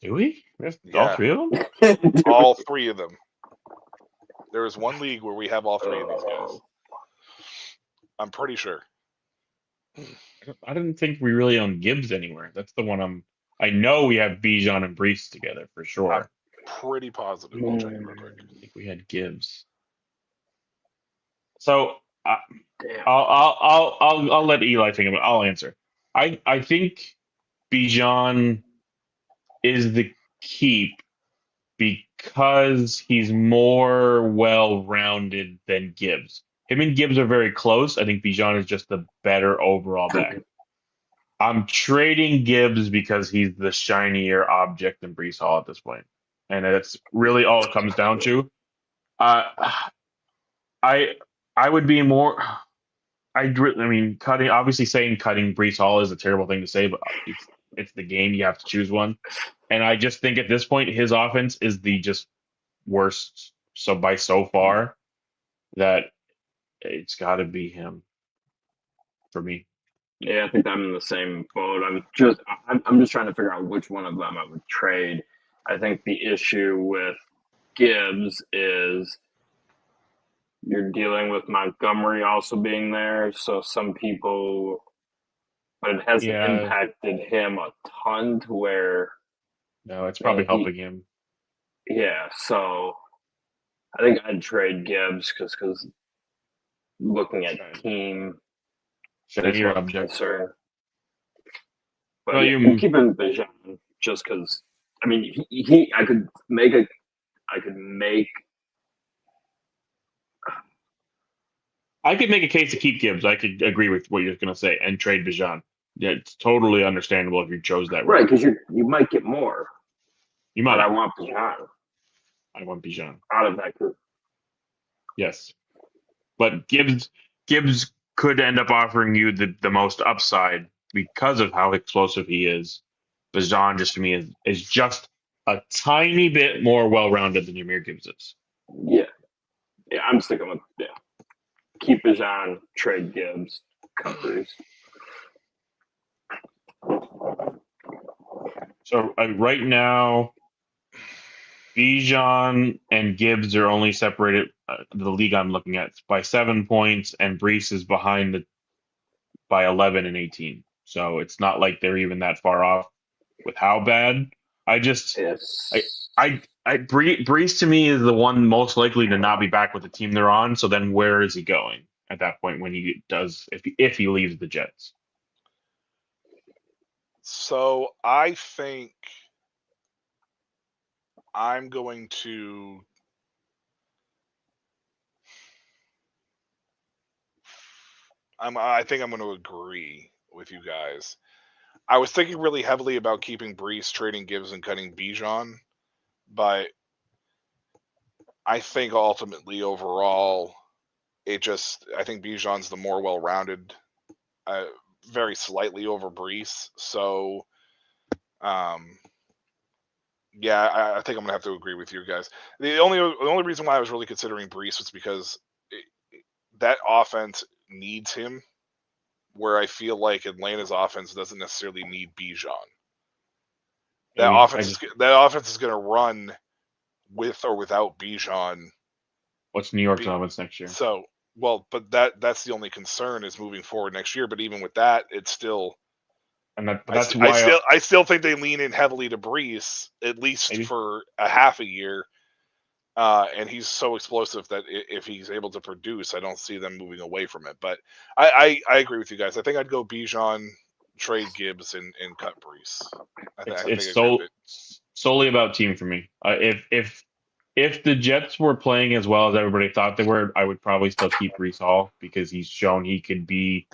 B: Do we? All
A: Yeah,
B: three of them?
A: all three of them. There is one league where we have all three of these guys. I'm pretty sure.
B: I didn't think we really own Gibbs anywhere. That's the one I know we have Bijan and Brees together for sure.
A: I'm pretty positive. I'll check it real quick.
B: I think we had Gibbs. So
E: Damn.
B: I'll let Eli think about it. I'll answer. I think Bijan is the keep because he's more well-rounded than Gibbs. Him and Gibbs are very close. I think Bijan is just the better overall back. I'm trading Gibbs because he's the shinier object than Brees Hall at this point, and that's really all it comes down to. I would be more. I mean, obviously saying cutting Brees Hall is a terrible thing to say, but it's the game. You have to choose one, and I just think at this point his offense is the just worst. So far that it's got to be him for me.
E: Yeah, I think I'm in the same boat. I'm just trying to figure out which one of them I would trade. I think the issue with Gibbs is you're dealing with Montgomery also being there, so some people, but it hasn't impacted him a ton to where.
B: No, it's probably helping him.
E: Yeah, so I think I'd trade Gibbs because looking at team.
B: Shinier object.
E: Concern. But
B: Well,
E: I'm keeping Bijan just because. I mean, I could make. I could make a case to keep Gibbs. I could agree with what you're going to say and trade Bijan. Yeah, it's totally understandable if you chose that right because you might get more.
B: You might.
E: But I want Bijan.
B: I want Bijan
E: out of that group.
B: Yes, but Gibbs could end up offering you the most upside because of how explosive he is. Bijan, just to me, is just a tiny bit more well-rounded than Jahmyr Gibbs is.
E: Yeah, I'm sticking with keep Bijan, trade Gibbs, cut Brees.
B: So right now, Bijan and Gibbs are only separated. The league I'm looking at by 7 points, and Brees is behind by 11 and 18. So it's not like they're even that far off with how bad. Brees to me is the one most likely to not be back with the team they're on. So then where is he going at that point when he does if he leaves the Jets?
A: So I think I'm going to I think I'm going to agree with you guys. I was thinking really heavily about keeping Brees, trading Gibbs, and cutting Bijan, but I think ultimately overall, I think Bijan's the more well-rounded, very slightly over Brees. So, yeah, I think I'm gonna have to agree with you guys. The only reason why I was really considering Brees was because that offense needs him, where I feel like Atlanta's offense doesn't necessarily need Bijan. That offense is going to run with or without Bijan.
B: What's New York's offense next year?
A: So, well, but that's the only concern is moving forward next year. But even with that, it's still.
B: And that's why
A: I still think they lean in heavily to Brees, at least for a half a year. And he's so explosive that if he's able to produce, I don't see them moving away from it. But I agree with you guys. I think I'd go Bijan, trade Gibbs, and cut Brees.
B: It's solely about team for me. If the Jets were playing as well as everybody thought they were, I would probably still keep Brees Hall because he's shown he could be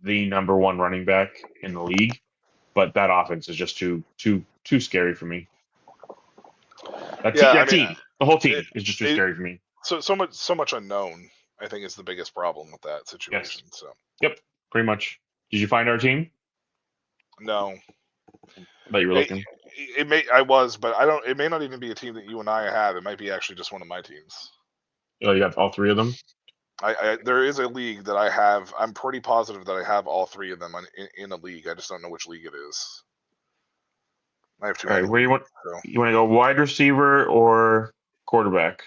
B: the number one running back in the league. But that offense is just too scary for me. The whole team is just too scary for me.
A: So much unknown, I think, is the biggest problem with that situation.
B: Yes.
A: So.
B: Yep, pretty much. Did you find our team?
A: No.
B: I bet you were looking.
A: I was, but I don't. It may not even be a team that you and I have. It might be actually just one of my teams.
B: Oh, you got all three of them?
A: There is a league that I have. I'm pretty positive that I have all three of them in a league. I just don't know which league it is. I have too
B: All right,
A: many.
B: where do you want?
A: So.
B: You want to go wide receiver or quarterback?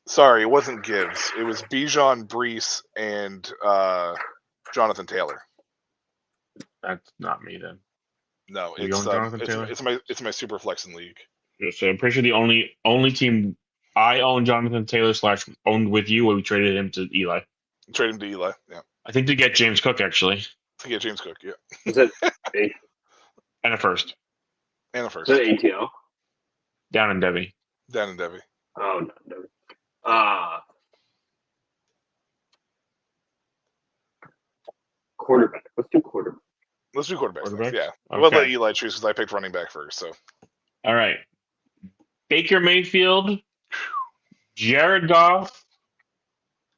A: Sorry, it wasn't Gibbs. It was Bijan, Brees, and Jonathan Taylor.
B: That's not me then.
A: No,
B: You going Jonathan Taylor?
A: it's my super flexing league.
B: So I'm pretty sure the only team I own Jonathan Taylor / owned with you when we traded him to Eli.
A: Trade him to Eli. Yeah,
B: I think to get James Cook actually,
A: to get James Cook. Yeah,
E: Is it A-
B: and a first
A: and a first
E: is it ATL?
B: down in Debbie.
A: down in Debbie.
E: Oh no. Quarterback. Let's do quarterback.
A: Let's do quarterbacks.
B: Quarterback?
A: Yeah,
B: Okay.
A: we'll let Eli choose because I picked running back first. So
B: All right, Baker Mayfield, Jared Goff,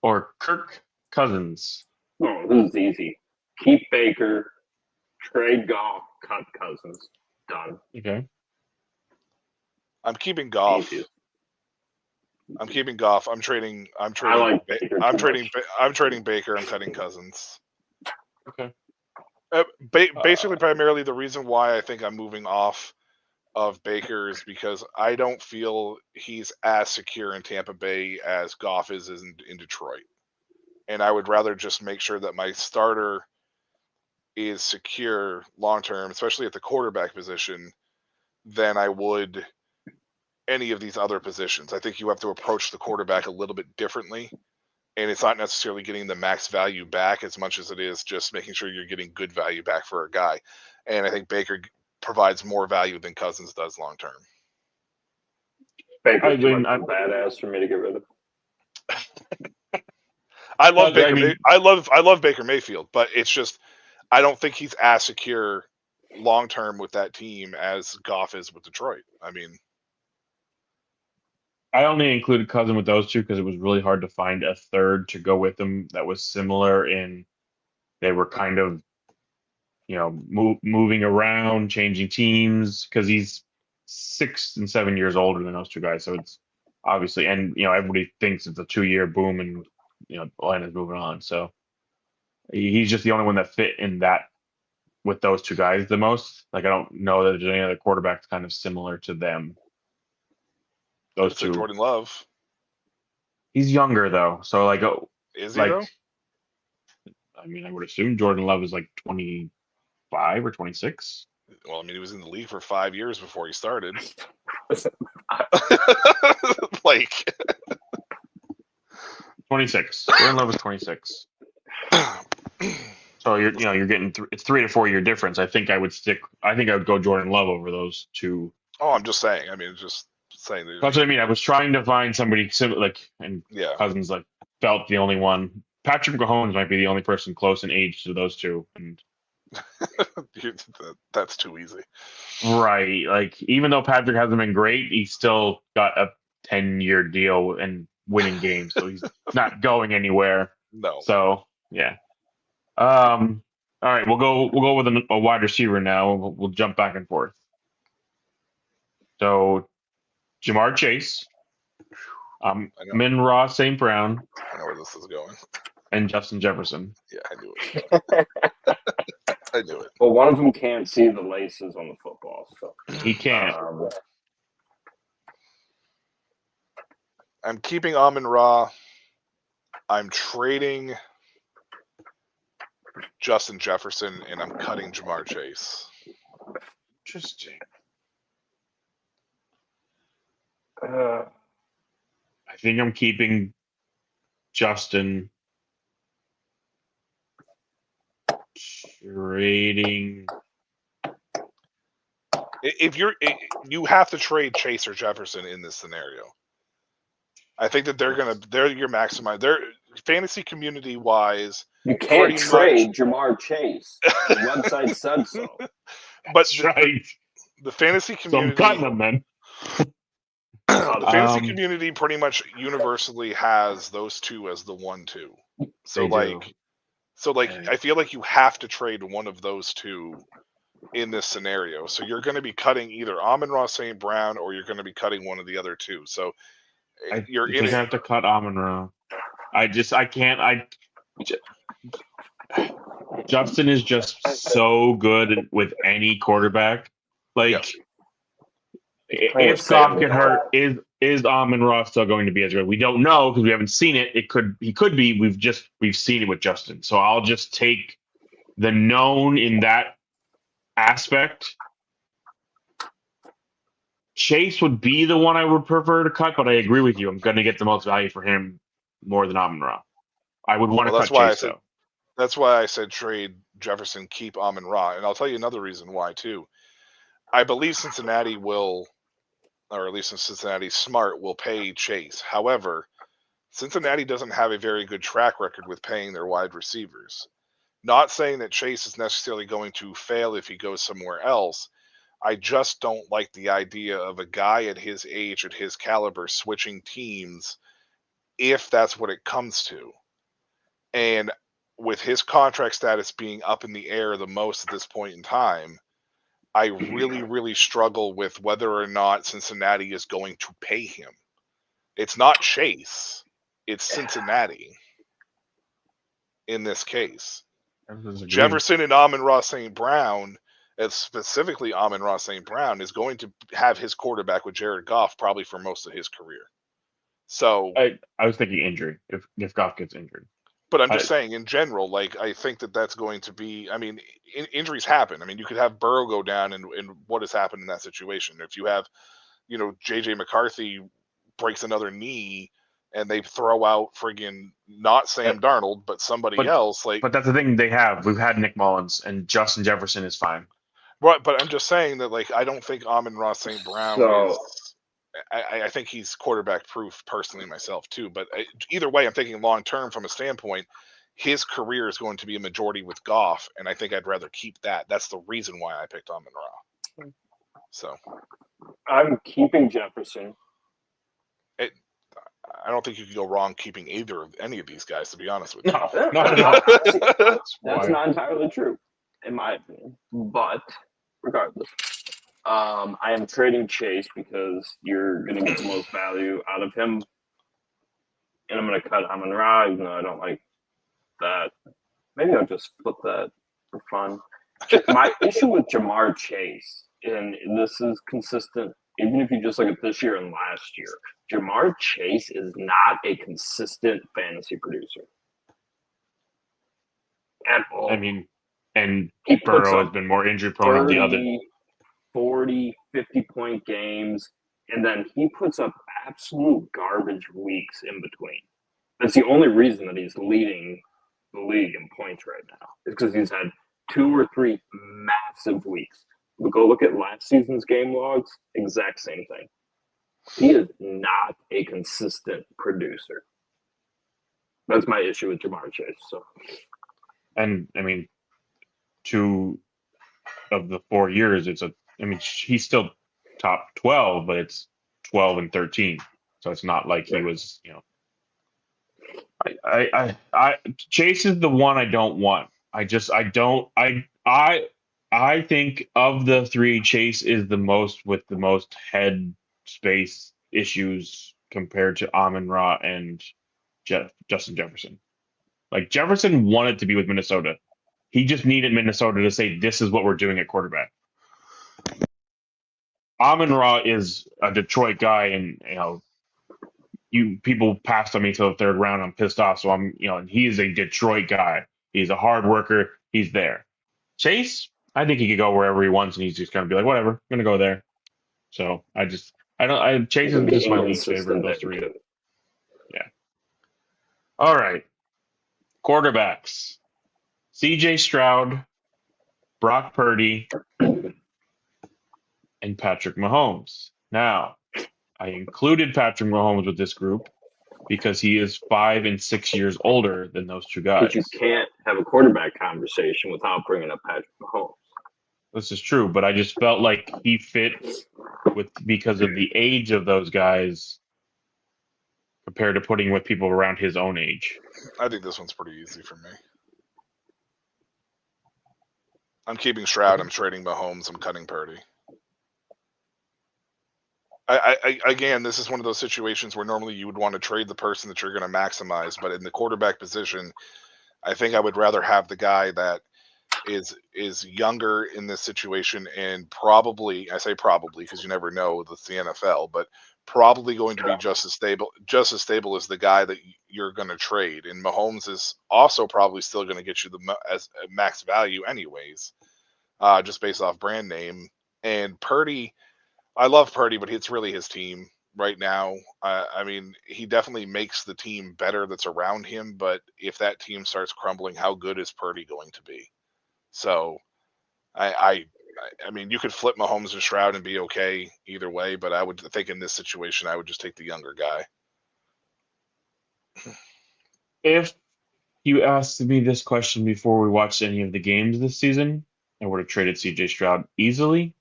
B: or Kirk Cousins.
E: Oh, this is easy. Keep Baker, trade Goff, cut Cousins. Done.
B: Okay.
A: I'm keeping Goff.
E: Easy.
A: I'm keeping Goff. I'm trading. I'm
E: I
A: trading.
E: like Baker
A: I'm
E: too
A: trading.
E: much.
A: I'm trading Baker. I'm cutting Cousins.
B: Okay.
A: Basically, primarily the reason why I think I'm moving off of Baker is because I don't feel he's as secure in Tampa Bay as Goff is in Detroit, and I would rather just make sure that my starter is secure long term, especially at the quarterback position, than I would any of these other positions. I think you have to approach the quarterback a little bit differently. And it's not necessarily getting the max value back as much as it is just making sure you're getting good value back for a guy. And I think Baker provides more value than Cousins does long term.
E: Baker's too much of a badass for me to get rid of.
A: I love Baker. I love Baker Mayfield, but it's just I don't think he's as secure long term with that team as Goff is with Detroit. I mean,
B: I only included Cousin with those two because it was really hard to find a third to go with them that was similar in they were kind of, moving around, changing teams because he's 6 and 7 years older than those two guys. So it's obviously, and everybody thinks it's a 2-year boom, and Atlanta's moving on. So he's just the only one that fit in that with those two guys the most. Like I don't know that there's any other quarterbacks kind of similar to them. Those two.
A: Jordan Love.
B: He's younger though, so
A: is he though?
B: I mean, I would assume Jordan Love is like 25 or 26.
A: Well, I mean, he was in the league for 5 years before he started.
B: 26. Jordan Love is 26. So you're getting it's 3 to 4 year difference. I think I would go Jordan Love over those two.
A: Oh, I'm just saying. I mean, just saying.
B: That's what I mean. I was trying to find somebody similar, Cousins felt the only one. Patrick Mahomes might be the only person close in age to those two, and
A: that's too easy.
B: Right. Even though Patrick hasn't been great, he's still got a 10-year deal and winning games, so he's not going anywhere.
A: No.
B: So yeah. All right, we'll go with a wide receiver now. We'll jump back and forth. So Jamar Chase, Min-Ra St. Brown.
A: I know where this is going.
B: And Justin Jefferson.
A: Yeah, I knew it. I knew it.
E: Well, one of them can't see the laces on the football, so
B: he can't.
A: I'm keeping Amon-Ra. I'm trading Justin Jefferson, and I'm cutting Jamar Chase.
B: Interesting.
E: Uh,
B: I think I'm keeping Justin. Trading.
A: If you have to trade Chase or Jefferson in this scenario. I think that they're your maximize. They're fantasy community wise.
E: You can't trade Jamar Chase. The website said so.
A: But
B: the
A: fantasy community.
B: So I'm cutting them then.
A: The fantasy community pretty much universally has those two as the 1-2. So I feel like you have to trade one of those two in this scenario. So you're going to be cutting either Amon-Ra St. Brown or you're going to be cutting one of the other two. So you're
B: think I have to cut Amon-Ra. Justin is just so good with any quarterback. Like,
A: Yes.
B: if Goff get hurt, is Amon-Ra still going to be as good? We don't know because we haven't seen it. He could be. We've seen it with Justin. So I'll just take the known in that aspect. Chase would be the one I would prefer to cut, but I agree with you. I'm going to get the most value for him more than Amon-Ra. I would want to cut Chase, though.
A: That's why I said trade Jefferson, keep Amon-Ra. And I'll tell you another reason why, too. I believe Cincinnati will, or at least in Cincinnati Smart, will pay Chase. However, Cincinnati doesn't have a very good track record with paying their wide receivers. Not saying that Chase is necessarily going to fail if he goes somewhere else. I just don't like the idea of a guy at his age, at his caliber, switching teams if that's what it comes to. And with his contract status being up in the air the most at this point in time, I really, really struggle with whether or not Cincinnati is going to pay him. It's not Chase. It's Cincinnati in this case. Jefferson and Amon-Ra St. Brown, specifically Amon-Ra St. Brown, is going to have his quarterback with Jared Goff probably for most of his career. So
B: I was thinking injury, if Goff gets injured.
A: But I'm just saying, in general, like, I think that's going to be, I mean, injuries happen. I mean, you could have Burrow go down and what has happened in that situation. If you have, J.J. McCarthy breaks another knee and they throw out friggin' not Sam Darnold, but somebody else.
B: But that's the thing they have. We've had Nick Mullins, and Justin Jefferson is fine.
A: Right, but I'm just saying that, like, I don't think Amon-Ra St. Brown is... I think he's quarterback proof personally myself too, but either way, I'm thinking long term from a standpoint, his career is going to be a majority with Goff, and I think I'd rather keep that. That's the reason why I picked Amon-Ra. So
E: I'm keeping Jefferson.
A: I don't think you could go wrong keeping any of these guys, to be honest with you.
E: No, that's not entirely true, in my opinion. But regardless. I am trading Chase because you're going to get the most value out of him. And I'm going to cut Amon-Ra, even though I don't like that. Maybe I'll just flip that for fun. My issue with Jamar Chase, and this is consistent, even if you just look at this year and last year, Jamar Chase is not a consistent fantasy producer. At all.
B: I mean, and Burrow has been more injury prone than the other.
E: 40, 50-point games, and then he puts up absolute garbage weeks in between. That's the only reason that he's leading the league in points right now, is because he's had 2 or 3 massive weeks. We go look at last season's game logs, exact same thing. He is not a consistent producer. That's my issue with Jamar Chase. So,
B: and I mean, 2 of the 4 years, he's still top 12, but it's 12 and 13. So it's not like he was, Chase is the one I don't want. I think of the 3, Chase is the most with the most head space issues compared to Amon-Ra and Justin Jefferson. Like, Jefferson wanted to be with Minnesota. He just needed Minnesota to say, this is what we're doing at quarterback. Amon-Ra is a Detroit guy, and people passed on me to the 3rd round. I'm pissed off, so and he is a Detroit guy. He's a hard worker. He's there. Chase, I think he could go wherever he wants, and he's just gonna be like, whatever, I'm gonna go there. So Chase is just my least favorite of those 3. Yeah. All right. Quarterbacks: C.J. Stroud, Brock Purdy, and Patrick Mahomes. Now, I included Patrick Mahomes with this group because he is 5 and 6 years older than those 2 guys.
E: But you can't have a quarterback conversation without bringing up Patrick Mahomes.
B: This is true, but I just felt like he fit because of the age of those guys compared to putting with people around his own age.
A: I think this one's pretty easy for me. I'm keeping Stroud. I'm trading Mahomes. I'm cutting Purdy. Again, this is one of those situations where normally you would want to trade the person that you're going to maximize, but in the quarterback position, I think I would rather have the guy that is younger in this situation and probably, I say probably because you never know with the NFL, but probably going to be just as stable as the guy that you're going to trade. And Mahomes is also probably still going to get you as max value anyways, just based off brand name. And Purdy, I love Purdy, but it's really his team right now. I mean, he definitely makes the team better that's around him, but if that team starts crumbling, how good is Purdy going to be? So I mean, you could flip Mahomes and Stroud and be okay either way, but I would think in this situation, I would just take the younger guy.
B: If you asked me this question before we watched any of the games this season, I would have traded CJ Stroud easily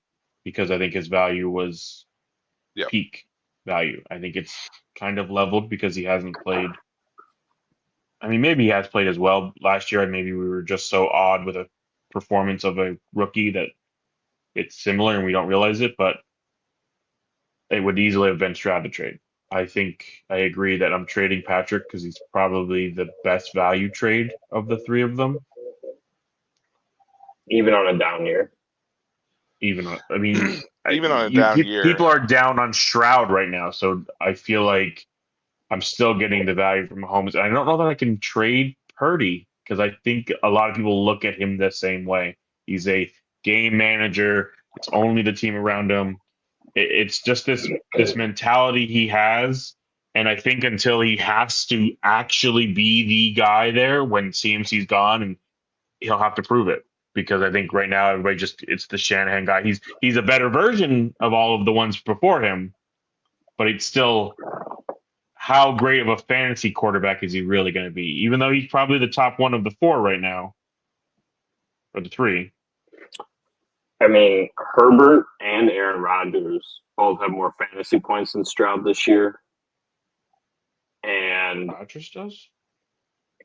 B: because I think his value was
A: Yep.
B: peak value. I think it's kind of leveled because he hasn't played. I mean, maybe he has played as well last year, and maybe we were just so awed with a performance of a rookie that it's similar and we don't realize it, but it would easily have been Stroud to trade. I think I agree that I'm trading Patrick because he's probably the best value trade of the three of them.
E: Even on a down year.
B: Even on, I mean,
A: Even on a down year.
B: people are down on Stroud right now, so I feel like I'm still getting the value from Mahomes. And I don't know that I can trade Purdy because I think a lot of people look at him the same way. He's a game manager. It's only the team around him. It's just this mentality he has. And I think until he has to actually be the guy there when CMC's gone, and he'll have to prove it. Because I think right now everybody it's the Shanahan guy. He's a better version of all of the ones before him, but it's still, how great of a fantasy quarterback is he really going to be? Even though he's probably the top one of the four right now, or the three.
E: I mean, Herbert and Aaron Rodgers both have more fantasy points than Stroud this year. And
B: Rodgers does?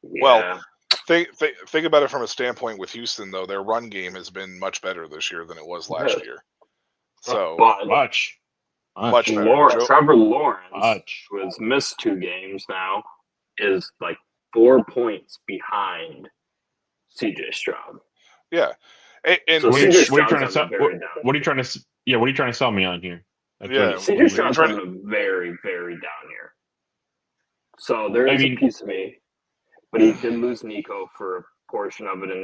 E: Yeah.
A: Well, think about it from a standpoint with Houston, though. Their run game has been much better this year than it was last year. So
E: but
B: much
A: better.
E: Trevor Lawrence,
B: much.
E: who has missed 2 games now, is like 4 points behind CJ Stroud.
A: Yeah. And
E: So
B: what are
E: CJ
B: you
E: Stroud's
B: trying to sell?
E: on a very down
B: What are you trying to? Yeah, what are you trying to sell me on here?
A: Yeah,
E: CJ Stroud's on a very, very down year. So there is a piece of me, but he did lose Nico for a portion of it, and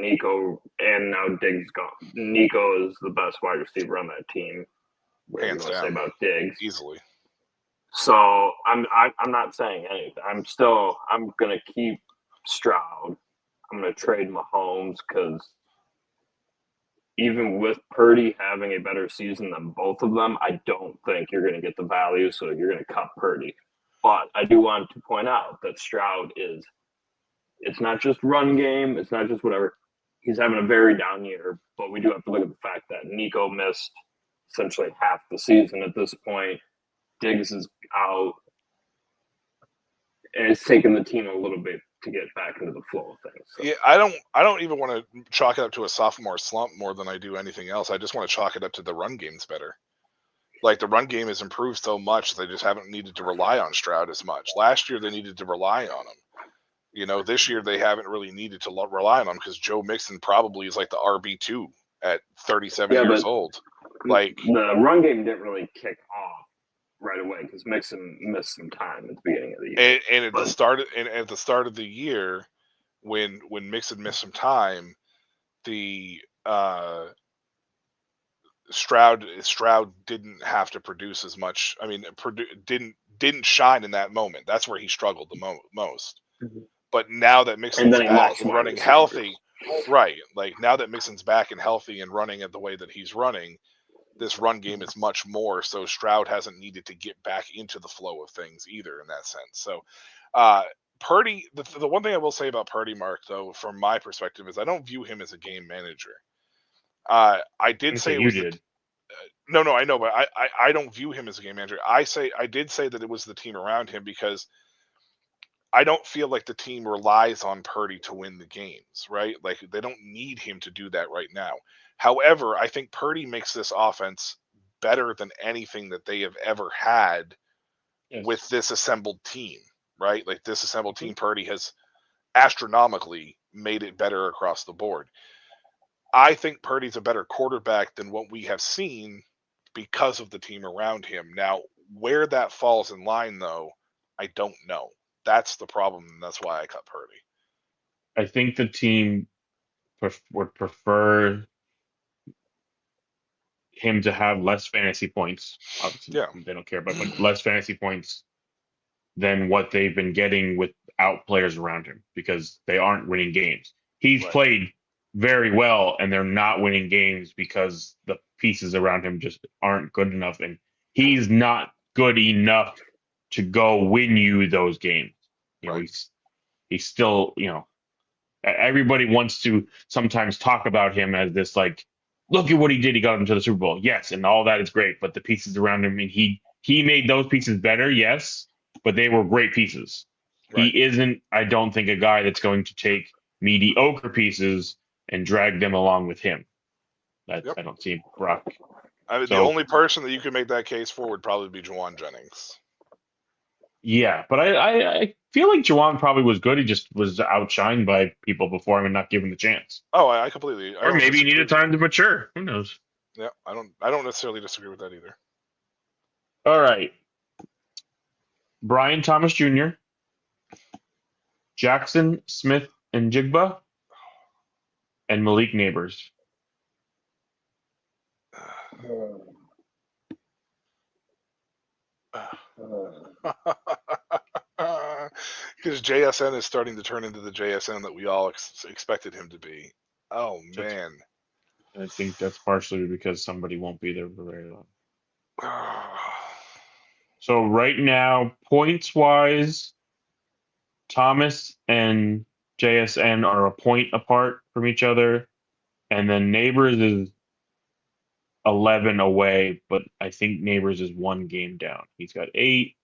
E: now Diggs gone. Nico is the best wide receiver on that team.
A: Hands down.
E: Say about Diggs
A: easily.
E: So I'm not saying anything. I'm gonna keep Stroud. I'm gonna trade Mahomes because even with Purdy having a better season than both of them, I don't think you're gonna get the value. So you're gonna cut Purdy. But I do want to point out that Stroud it's not just run game. It's not just whatever. He's having a very down year, but we do have to look at the fact that Nico missed essentially half the season at this point. Diggs is out, and it's taken the team a little bit to get back into the flow of things. So.
A: Yeah, I don't even want to chalk it up to a sophomore slump more than I do anything else. I just want to chalk it up to the run game's better. Like, the run game has improved so much, they just haven't needed to rely on Stroud as much. Last year, they needed to rely on him. This year they haven't really needed to rely on him because Joe Mixon probably is like the RB2 at 37 years old. Like,
E: the run game didn't really kick off right away because Mixon missed some time at the beginning of the year.
A: And at the start of the year, when Mixon missed some time, the Stroud didn't have to produce as much. I mean, didn't shine in that moment. That's where he struggled the most.
E: Mm-hmm.
A: But now that Mixon's back and running healthy, right? Like, now that Mixon's back and healthy and running at the way that he's running, this run game is much more. So Stroud hasn't needed to get back into the flow of things either in that sense. So Purdy, the one thing I will say about Purdy, Mark, though, from my perspective, is I don't view him as a game manager. I did say it was no, I know, but I don't view him as a game manager. I did say that it was the team around him because I don't feel like the team relies on Purdy to win the games, right? Like, they don't need him to do that right now. However, I think Purdy makes this offense better than anything that they have ever had with this assembled team, right? Like this assembled team, Purdy has astronomically made it better across the board. I think Purdy's a better quarterback than what we have seen because of the team around him. Now, where that falls in line, though, I don't know. That's the problem, and that's why I cut Purdy.
B: I think the team would prefer him to have less fantasy points. Obviously,
A: Yeah.
B: they don't care, but less fantasy points than what they've been getting without players around him because they aren't winning games. He's played very well, and they're not winning games because the pieces around him just aren't good enough, and he's not good enough to go win you those games. You know, he's still, you know, everybody wants to sometimes talk about him as this like, look at what he did. He got him to the Super Bowl. Yes, and all that is great, but the pieces around him, and he made those pieces better. Yes, but they were great pieces. Right. He isn't, I don't think, a guy that's going to take mediocre pieces and drag them along with him. I don't see Brock.
A: I mean, the only person that you could make that case for would probably be Juwan Jennings.
B: Yeah, but I feel like Juwan probably was good. He just was outshined by people before him and not given the chance.
A: Oh, I completely.
B: Or maybe he needed time to mature. Who knows?
A: Yeah, I don't necessarily disagree with that either.
B: All right. Brian Thomas Jr., Jackson Smith and Jigba, and Malik Neighbors.
A: Because JSN is starting to turn into the JSN that we all expected him to be. Oh, man.
B: I think that's partially because somebody won't be there for very long. So right now, points-wise, Thomas and JSN are a point apart from each other, and then Neighbors is 11 away, but I think Neighbors is one game down. He's got 8.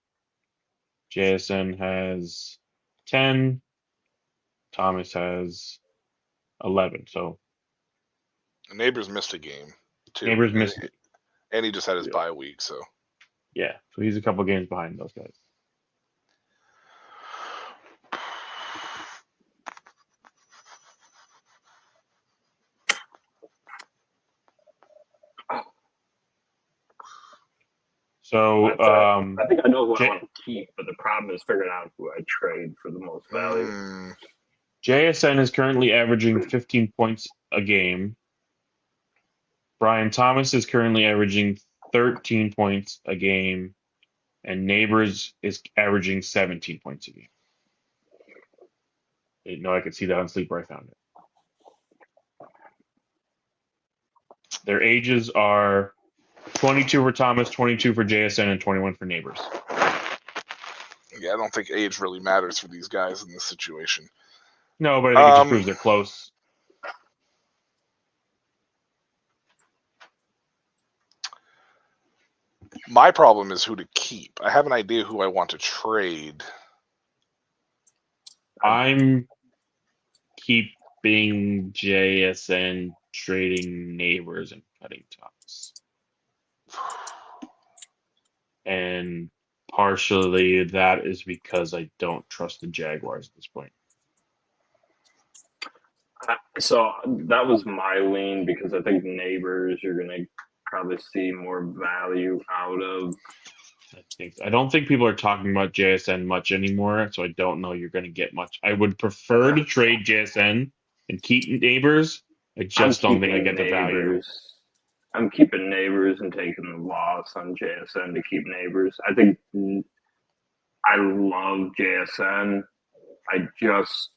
B: JSN has 10. Thomas has 11. So
A: Neighbors missed a game, too.
B: Neighbors missed it.
A: And he just had his bye week, so.
B: Yeah, so he's a couple games behind those guys. So
E: I think I know who I want to keep, but the problem is figuring out who I trade for the most value.
B: JSN is currently averaging 15 points a game. Brian Thomas is currently averaging 13 points a game, and Neighbors is averaging 17 points a game. I didn't know I could see that on Sleeper. I found it. Their ages are 22 for Thomas, 22 for JSN, and 21 for Neighbors.
A: Yeah, I don't think age really matters for these guys in this situation.
B: No, but I think it just proves they're close.
A: My problem is who to keep. I have an idea who I want to trade.
B: I'm keeping JSN, trading Neighbors, and cutting Thomas. And partially that is because I don't trust the Jaguars at this point.
E: So that was my lean because I think Neighbors you're going to probably see more value out of.
B: I don't think people are talking about JSN much anymore, so I don't know you're going to get much. I would prefer to trade JSN and keep Neighbors. I just don't think I get the value.
E: I'm keeping Neighbors and taking the loss on JSN to keep Neighbors. I think I love JSN. I just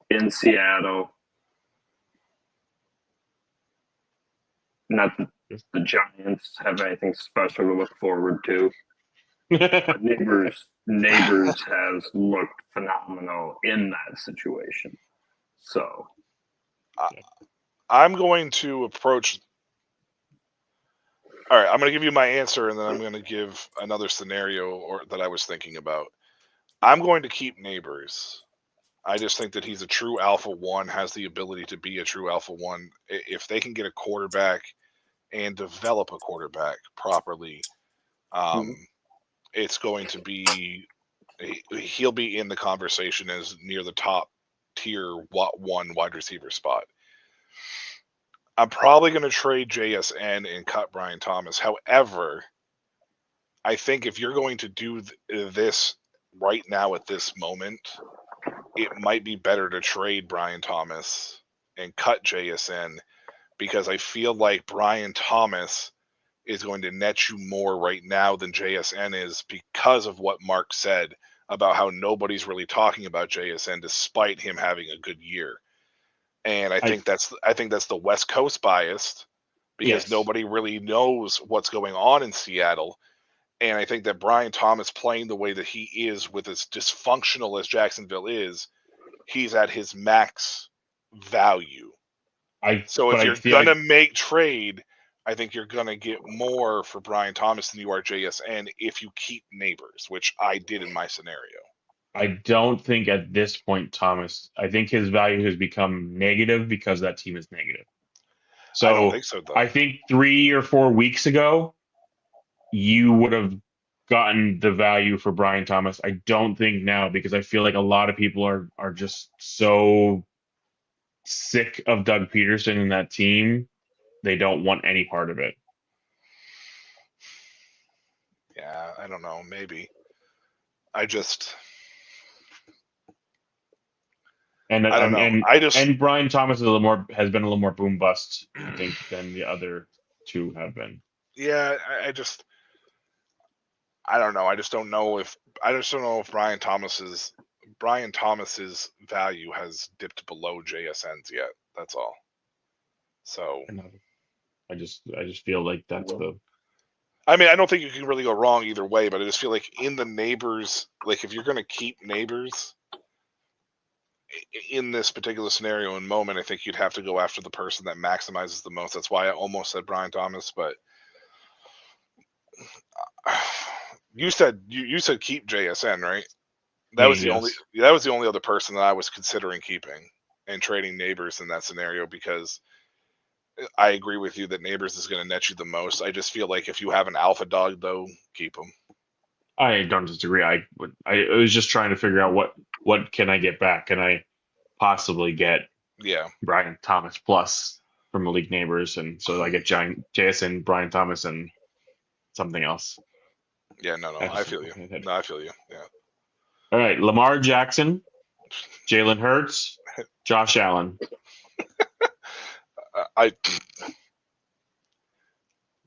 E: in Seattle. Not that the Giants have anything special to look forward to. But Neighbors has looked phenomenal in that situation. So
A: I'm going to approach. All right, I'm going to give you my answer, and then I'm going to give another scenario that I was thinking about. I'm going to keep Neighbors. I just think that he's a true alpha one, has the ability to be a true alpha one. If they can get a quarterback and develop a quarterback properly, it's going to be he'll be in the conversation as near the top tier one wide receiver spot. I'm probably going to trade JSN and cut Brian Thomas. However, I think if you're going to do this right now at this moment, it might be better to trade Brian Thomas and cut JSN, because I feel like Brian Thomas is going to net you more right now than JSN is, because of what Mark said about how nobody's really talking about JSN despite him having a good year. And I think that's the West Coast bias, because nobody really knows what's going on in Seattle. And I think that Brian Thomas playing the way that he is, with as dysfunctional as Jacksonville is, he's at his max value. So if you're going to make trade, I think you're going to get more for Brian Thomas than you are JSN if you keep Neighbors, which I did in my scenario.
B: I don't think at this point, Thomas, I think his value has become negative because that team is negative. So
A: I don't think so, though.
B: I think 3 or 4 weeks ago, you would have gotten the value for Brian Thomas. I don't think now, because I feel like a lot of people are just so sick of Doug Peterson and that team. They don't want any part of it.
A: Yeah, I don't know. Maybe.
B: And
A: I don't know.
B: And Brian Thomas has been a little more boom bust, I think, than the other two have been.
A: Yeah, I don't know. I just don't know if Brian Thomas's value has dipped below JSN's yet. That's all. So
B: I just feel like that's the.
A: I mean, I don't think you can really go wrong either way, but I just feel like in the Neighbors, like if you're going to keep Neighbors in this particular scenario and moment, I think you'd have to go after the person that maximizes the most. That's why I almost said Brian Thomas, but you said keep JSN, right? That was the only other person that I was considering keeping and trading Neighbors in that scenario, because I agree with you that Neighbors is going to net you the most. I just feel like if you have an alpha dog, though, keep him.
B: I don't disagree. I was just trying to figure out what can I get back? Can I possibly get Brian Thomas plus from Malik Neighbors, and so I get JSN, Brian Thomas, and something else.
A: Yeah, no, I feel you. No, I feel you. Yeah.
B: All right, Lamar Jackson, Jalen Hurts, Josh Allen.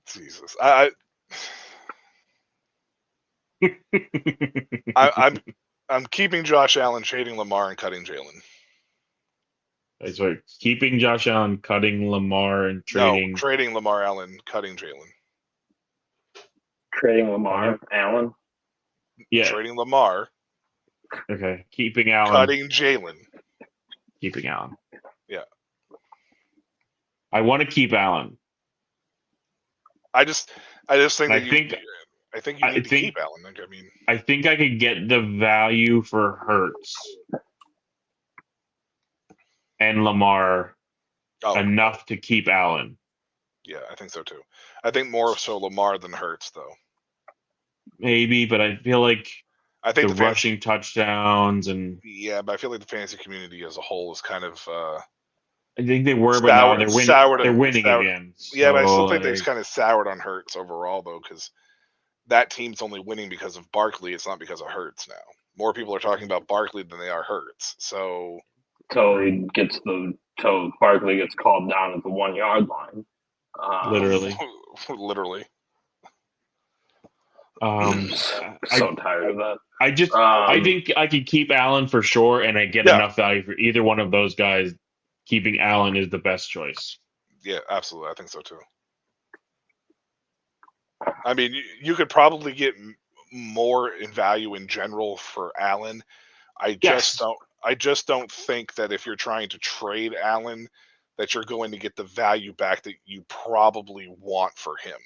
A: Jesus, I'm keeping Josh Allen, trading Lamar, and cutting Jalen.
B: Sorry, keeping Josh Allen, cutting Lamar, and trading.
A: No, trading Lamar Allen, cutting Jalen.
E: Trading Lamar Allen.
B: Yeah.
A: Trading Lamar.
B: Okay, keeping Allen.
A: Cutting Jalen.
B: Keeping Allen.
A: Yeah.
B: I want to keep Allen.
A: I just think that I think you need to keep Allen.
B: I think I could get the value for Hurts and Lamar enough to keep Allen.
A: Yeah, I think so too. I think more so Lamar than Hurts, though.
B: Maybe, but I feel like
A: I think
B: the rushing touchdowns and
A: but I feel like the fantasy community as a whole is kind of.
B: I think they were, but now they're winning again. So,
A: yeah, but I still think they've kind of soured on Hurts overall, though, because that team's only winning because of Barkley. It's not because of Hurts now. More people are talking about Barkley than they are Hurts. So
E: Barkley gets called down at the 1 yard line.
B: Literally.
A: Literally.
E: I'm so tired of that.
B: I think I could keep Allen for sure, and I get enough value for either one of those guys. Keeping Allen is the best choice.
A: Yeah, absolutely. I think so too. I mean, you could probably get more in value in general for Allen. I just don't think that if you're trying to trade Allen, that you're going to get the value back that you probably want for him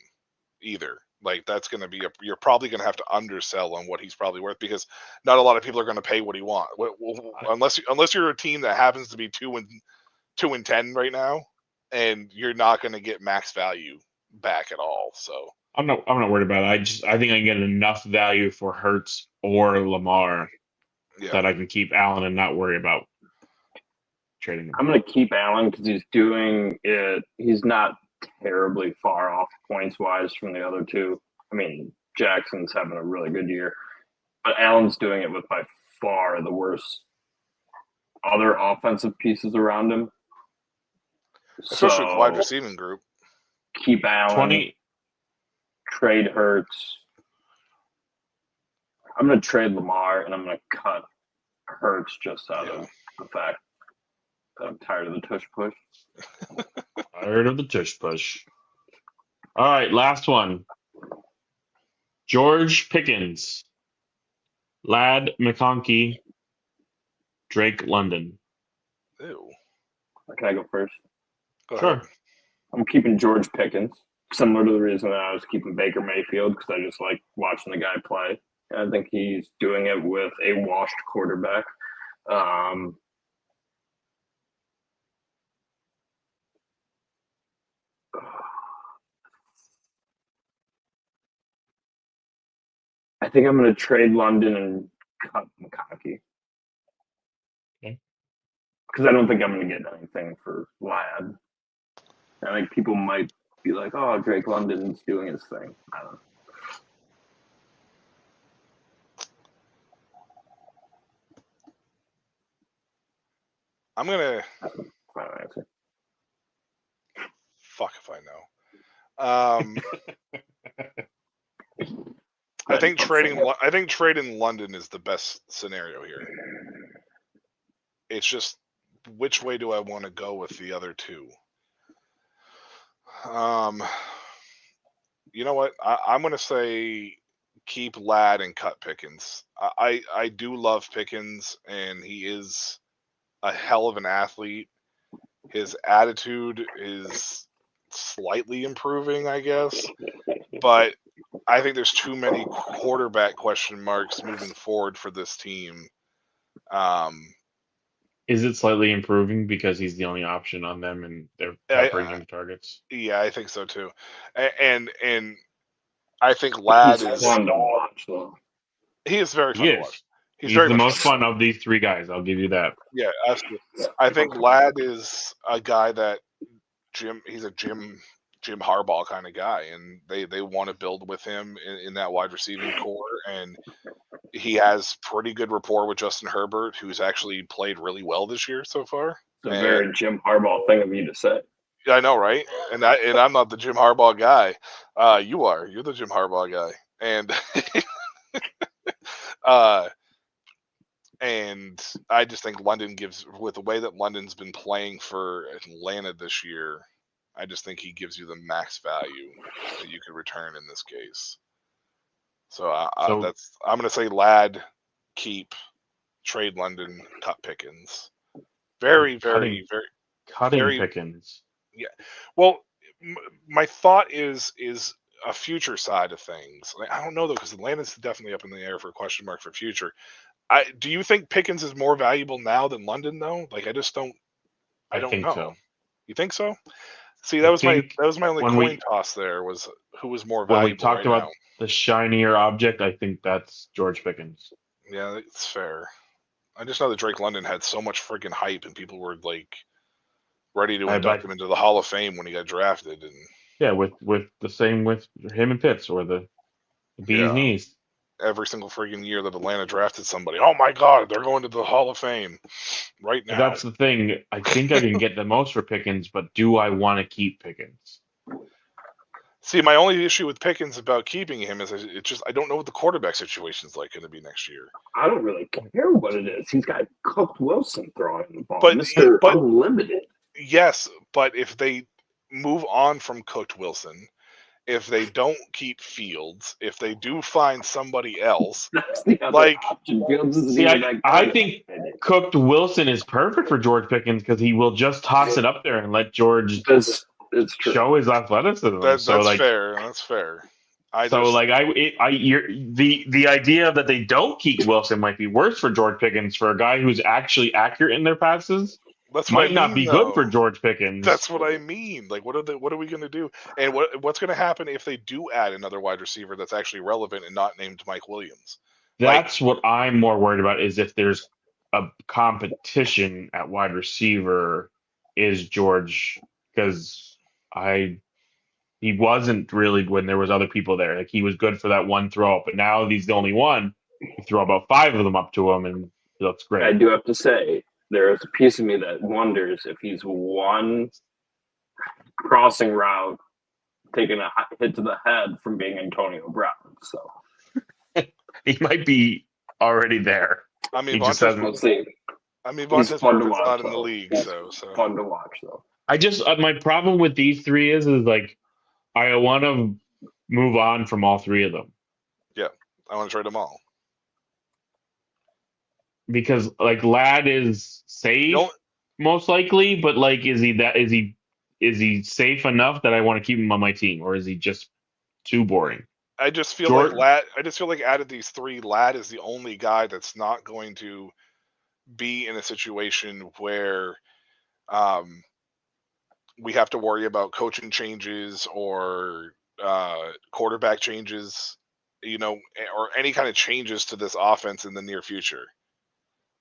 A: either. Like that's going to be you're probably going to have to undersell on what he's probably worth, because not a lot of people are going to pay what he wants. Unless you're a team that happens to be 2-10 right now, and you're not going to get max value back at all. So
B: I'm not worried about it. I think I can get enough value for Hurts or Lamar
A: yeah,
B: that I can keep Allen and not worry about trading him.
E: I'm going to keep Allen because he's doing it. He's not terribly far off points wise from the other two. I mean, Jackson's having a really good year, but Allen's doing it with by far the other offensive pieces around him.
A: especially with the wide
E: So
A: receiving group.
E: keep Allen,
B: 20.
E: trade Hurts. I'm going to trade Lamar, and I'm going to cut Hurts just out of the fact that I'm tired of the tush push.
B: Tired of the tush push. All right, last one. George Pickens, Lad McConkey, Drake London.
A: Ew.
E: Can I go first?
A: Go
B: Sure.
A: ahead.
E: I'm keeping George Pickens, similar to the reason that I was keeping Baker Mayfield, because I just like watching the guy play. And I think he's doing it with a washed quarterback. I think I'm going to trade London and cut McConkey.
B: Okay.
E: Because I don't think I'm going to get anything for Lad. I think people might be like, oh, Drake London's doing his thing. I don't know.
A: I'm gonna
E: Final answer.
A: fuck if I know. I think trading London is the best scenario here. It's just which way do I want to go with the other two? You know what? I'm going to say keep Lad and cut Pickens. I do love Pickens, and he is a hell of an athlete. His attitude is slightly improving, I guess, but I think there's too many quarterback question marks moving forward for this team.
B: Is it slightly improving because he's the only option on them and they're peppering him targets?
A: Yeah, I think so too. And I think Lad
E: He's
A: is
E: fun to watch, though.
A: he is very fun to watch.
B: He's
A: very
B: the
A: much
B: most fun of these three guys. I'll give you that.
A: Yeah, absolutely. I think Lad is a guy that he's a Jim Harbaugh kind of guy, and they want to build with him in that wide receiving core, and he has pretty good rapport with Justin Herbert, who's actually played really well this year so far.
E: It's a very Jim Harbaugh thing of you to say.
A: I know, right? And I'm not the Jim Harbaugh guy. You are. You're the Jim Harbaugh guy, and and I just think London gives, with the way that London's been playing for Atlanta this year, I just think he gives you the max value that you could return in this case. So I'm going to say Lad, keep, trade London, cut Pickens. Very
B: cutting
A: very
B: Pickens.
A: Yeah. Well, my thought is a future side of things. I don't know though, because Atlanta's definitely up in the air for a question mark for future. Do you think Pickens is more valuable now than London though? Like I just don't. I don't know.
B: So.
A: You think so? See, that was my only coin toss. There was who was more valuable.
B: When we talked about the shinier object, I think that's George Pickens.
A: Yeah, it's fair. I just know that Drake London had so much freaking hype, and people were like ready to induct him into the Hall of Fame when he got drafted. And
B: yeah, with the same with him and Pitts or the bee's knees.
A: Every single freaking year that Atlanta drafted somebody, oh my God, they're going to the Hall of Fame right now.
B: That's the thing. I think I can get the most for Pickens, but do I want to keep Pickens?
A: See, my only issue with Pickens about keeping him is I don't know what the quarterback situation is like going to be next year.
E: I don't really care what it is. He's got Cooked Wilson throwing the ball, Mr. Unlimited.
A: Yes, but if they move on from Cooked Wilson, if they don't keep Fields, if they do find somebody else,
E: that's the other option. Fields isn't
B: I think Cooked Wilson is perfect for George Pickens because he will just toss it up there and let George show his athleticism.
A: That's fair. That's fair.
B: The idea that they don't keep Wilson might be worse for George Pickens for a guy who's actually accurate in their passes.
A: That's what I
B: Might not
A: mean,
B: be good for
A: though.
B: George Pickens.
A: That's what I mean. Like, what are we going to do? And what's going to happen if they do add another wide receiver that's actually relevant and not named Mike Williams?
B: That's what I'm more worried about is if there's a competition at wide receiver, is George, because he wasn't really when there was other people there. Like he was good for that one throw, but now he's the only one. You throw about 5 of them up to him, and he looks
E: I
B: great.
E: do have to say, there is a piece of me that wonders if he's one crossing route taking a hit to the head from being Antonio Brown. So
B: He might be already there.
A: I mean,
B: He just
A: Vontaze,
B: hasn't.
E: we'll see.
A: I mean,
E: He's
A: Vontaze
E: fun to
A: Burfict's
E: watch.
A: not in the
E: though.
A: league,
E: He's
A: so
E: fun to watch though.
B: I just my problem with these 3 is like I want to move on from all 3 of them
A: I want to trade them all.
B: because like Ladd is safe
A: Don't-
B: most likely, but like is he safe enough that I want to keep him on my team, or is he just too boring?
A: I just feel
B: Jordan-
A: like Ladd. I just feel like out of these 3, Ladd is the only guy that's not going to be in a situation where we have to worry about coaching changes or quarterback changes, or any kind of changes to this offense in the near future.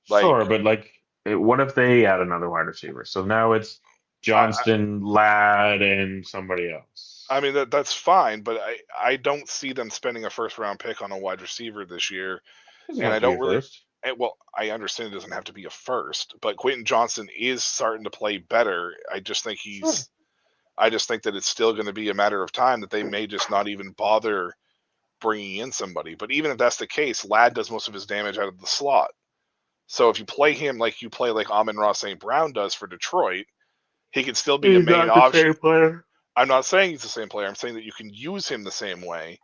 A: Like,
B: Sure, but like, what if they add another wide receiver? So now it's Johnston, Ladd, and somebody else.
A: I mean, that's fine, but I don't see them spending a first-round pick on a wide receiver this year.
B: Doesn't
A: and
B: have
A: I
B: to be
A: don't
B: a
A: really-
B: first.
A: Well, I understand it doesn't have to be a first, but Quentin Johnson is starting to play better. I just think I just think that it's still going to be a matter of time that they may just not even bother bringing in somebody. But even if that's the case, Ladd does most of his damage out of the slot. So if you play him like you play like Amon-Ra St. Brown does for Detroit, he can still be a main option.
B: Player.
A: I'm not saying he's the same player. I'm saying that you can use him the same way.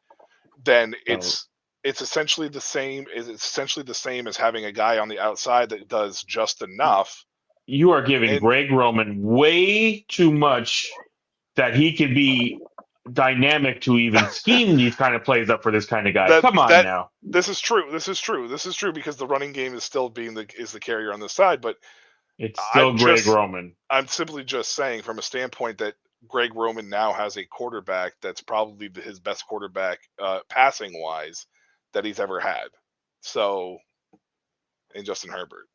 A: Then it's essentially the same. It's essentially the same as having a guy on the outside that does just enough.
B: You are giving
A: And-
B: Greg Roman way too much that he could be dynamic to even scheme these kind of plays up for this kind of guy. Come on now.
A: This is true. This is true because the running game is still is the carrier on this side, but
B: It's still Greg Roman.
A: I'm simply just saying from a standpoint that Greg Roman now has a quarterback that's probably his best quarterback passing wise that he's ever had. So, in Justin Herbert.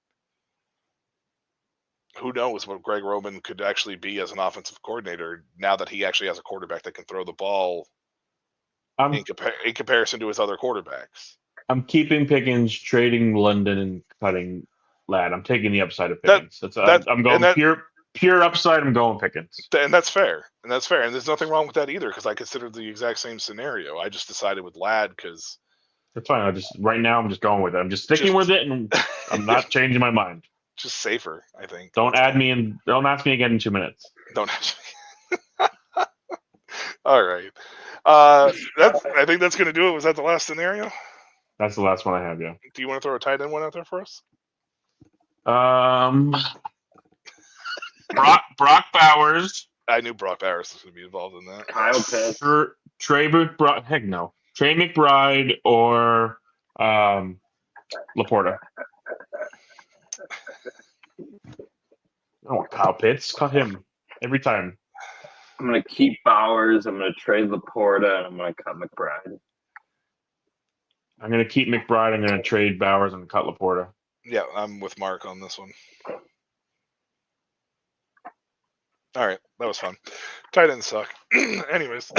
A: Who knows what Greg Roman could actually be as an offensive coordinator now that he actually has a quarterback that can throw the ball in comparison to his other quarterbacks.
B: I'm keeping Pickens, trading London, and cutting Ladd. I'm taking the upside of Pickens. I'm going pure upside. I'm going Pickens.
A: And that's fair. And there's nothing wrong with that either because I considered the exact same scenario. I just decided with Ladd because
B: that's fine. Right now I'm just going with it. I'm just sticking with it, and I'm not changing my mind.
A: Just safer, I think.
B: Don't ask me again in 2 minutes.
A: Don't ask me. All right. I think that's going to do it. Was that the last scenario?
B: That's the last one I have, yeah.
A: Do you want to throw a tight end one out there for us?
B: Brock Bowers.
A: I knew Brock Bowers was going to be involved in that.
E: Kyle Pitts.
B: Trey McBride. Heck no. Trey McBride or Laporta. I don't want Kyle Pitts. Cut him every time.
E: I'm going to keep Bowers. I'm going to trade Laporta, and I'm going to cut McBride.
B: I'm going to keep McBride. I'm going to trade Bowers and cut Laporta.
A: Yeah, I'm with Mark on this one. All right, that was fun. Tight ends suck. Anyways,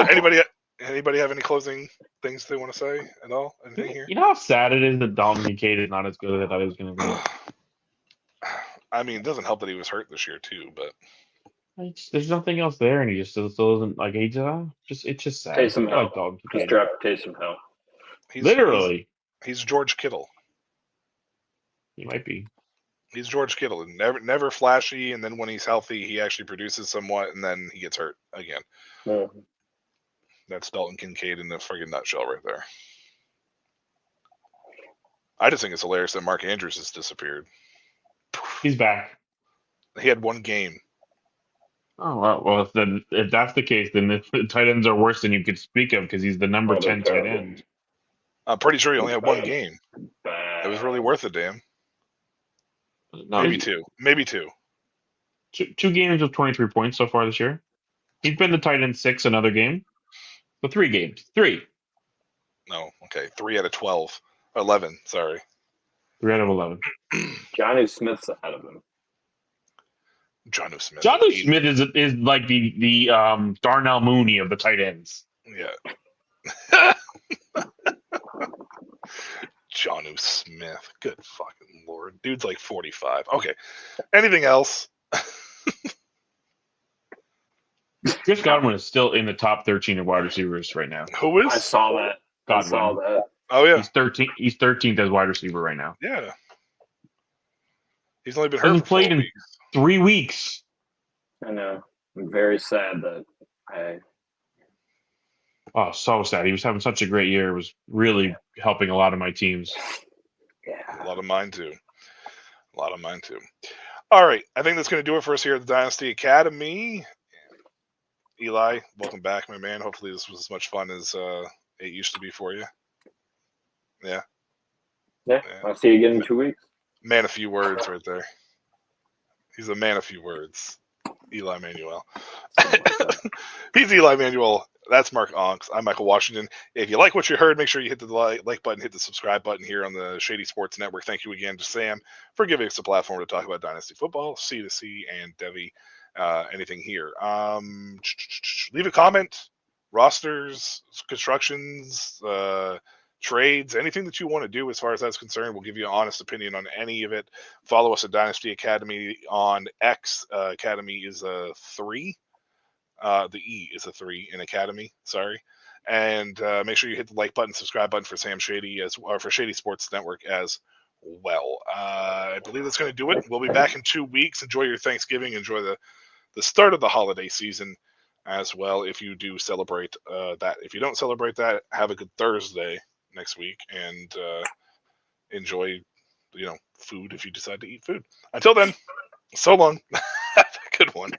A: anybody have any closing things they want to say at all? Anything here?
B: You know how sad it is that Dalton Kincaid is not as good as I thought he was going to be.
A: I mean, it doesn't help that he was hurt this year too, but
B: there's nothing else there, and he just still doesn't like. It's just sad.
E: Taysom
B: I
E: Hill.
B: like Dalton
E: Just
B: Kincaid.
E: draft Taysom Hill.
B: Literally,
A: he's George Kittle.
B: He might be.
A: He's George Kittle, and never flashy, and then when he's healthy, he actually produces somewhat, and then he gets hurt again.
E: Mm-hmm.
A: That's Dalton Kincaid in the friggin' nutshell right there. I just think it's hilarious that Mark Andrews has disappeared.
B: He's back.
A: He had one game.
B: Oh, well, if that's the case, then the tight ends are worse than you could speak of because he's the number 10 tight end.
A: I'm pretty sure he only had one game.
E: Bad.
A: It was really worth it, damn.
B: No,
A: Maybe two. Maybe two.
B: two games with 23 points so far this year. He's been the tight end 6 another game. So 3 games. 3.
A: No, okay. 3 out of 12. 11, sorry.
B: 3 out of 11.
E: Johnny Smith's ahead of him.
A: Jonnu Smith.
B: Jonnu Smith is like the Darnell Mooney of the tight ends.
A: Yeah. Jonnu Smith. Good fucking lord. Dude's like 45. Okay. Anything else?
B: Chris Godwin is still in the top 13 of wide receivers right now.
A: Who is?
E: I saw that. I saw
B: Godwin.
E: that.
A: Oh, yeah.
B: He's 13th as wide receiver right now.
A: Yeah. He's only been hurt
B: Hasn't
A: for
B: played
A: 4
B: in
A: weeks.
B: 3 weeks.
E: I know. I'm very sad that I.
B: Oh, so sad. He was having such a great year. It was really helping a lot of my teams.
E: Yeah.
A: A lot of mine, too. All right. I think that's going to do it for us here at the Dynasty Academy. Eli, welcome back, my man. Hopefully this was as much fun as it used to be for you. Yeah.
E: Yeah. I'll see you again in 2 weeks.
A: Man of few words right there. He's a man of few words. Eli Manuel. He's Eli Manuel. That's Mark Onks. I'm Michael Washington. If you like what you heard, make sure you hit the like button, hit the subscribe button here on the Shady Sports Network. Thank you again to Sam for giving us a platform to talk about Dynasty Football, C2C, and Devi. Anything here. Leave a comment, rosters, constructions, trades, anything that you want to do as far as that's concerned. We'll give you an honest opinion on any of it. Follow us at Dynasty Academy on X. Academy is a 3. The E is a 3 in Academy. Sorry. And make sure you hit the like button, subscribe button for Sam Shady or for Shady Sports Network as well. I believe that's going to do it. We'll be back in 2 weeks. Enjoy your Thanksgiving. Enjoy the start of the holiday season as well. If you do celebrate that, if you don't celebrate that, have a good Thursday next week and enjoy, food if you decide to eat food. Until then, so long. Have a good one.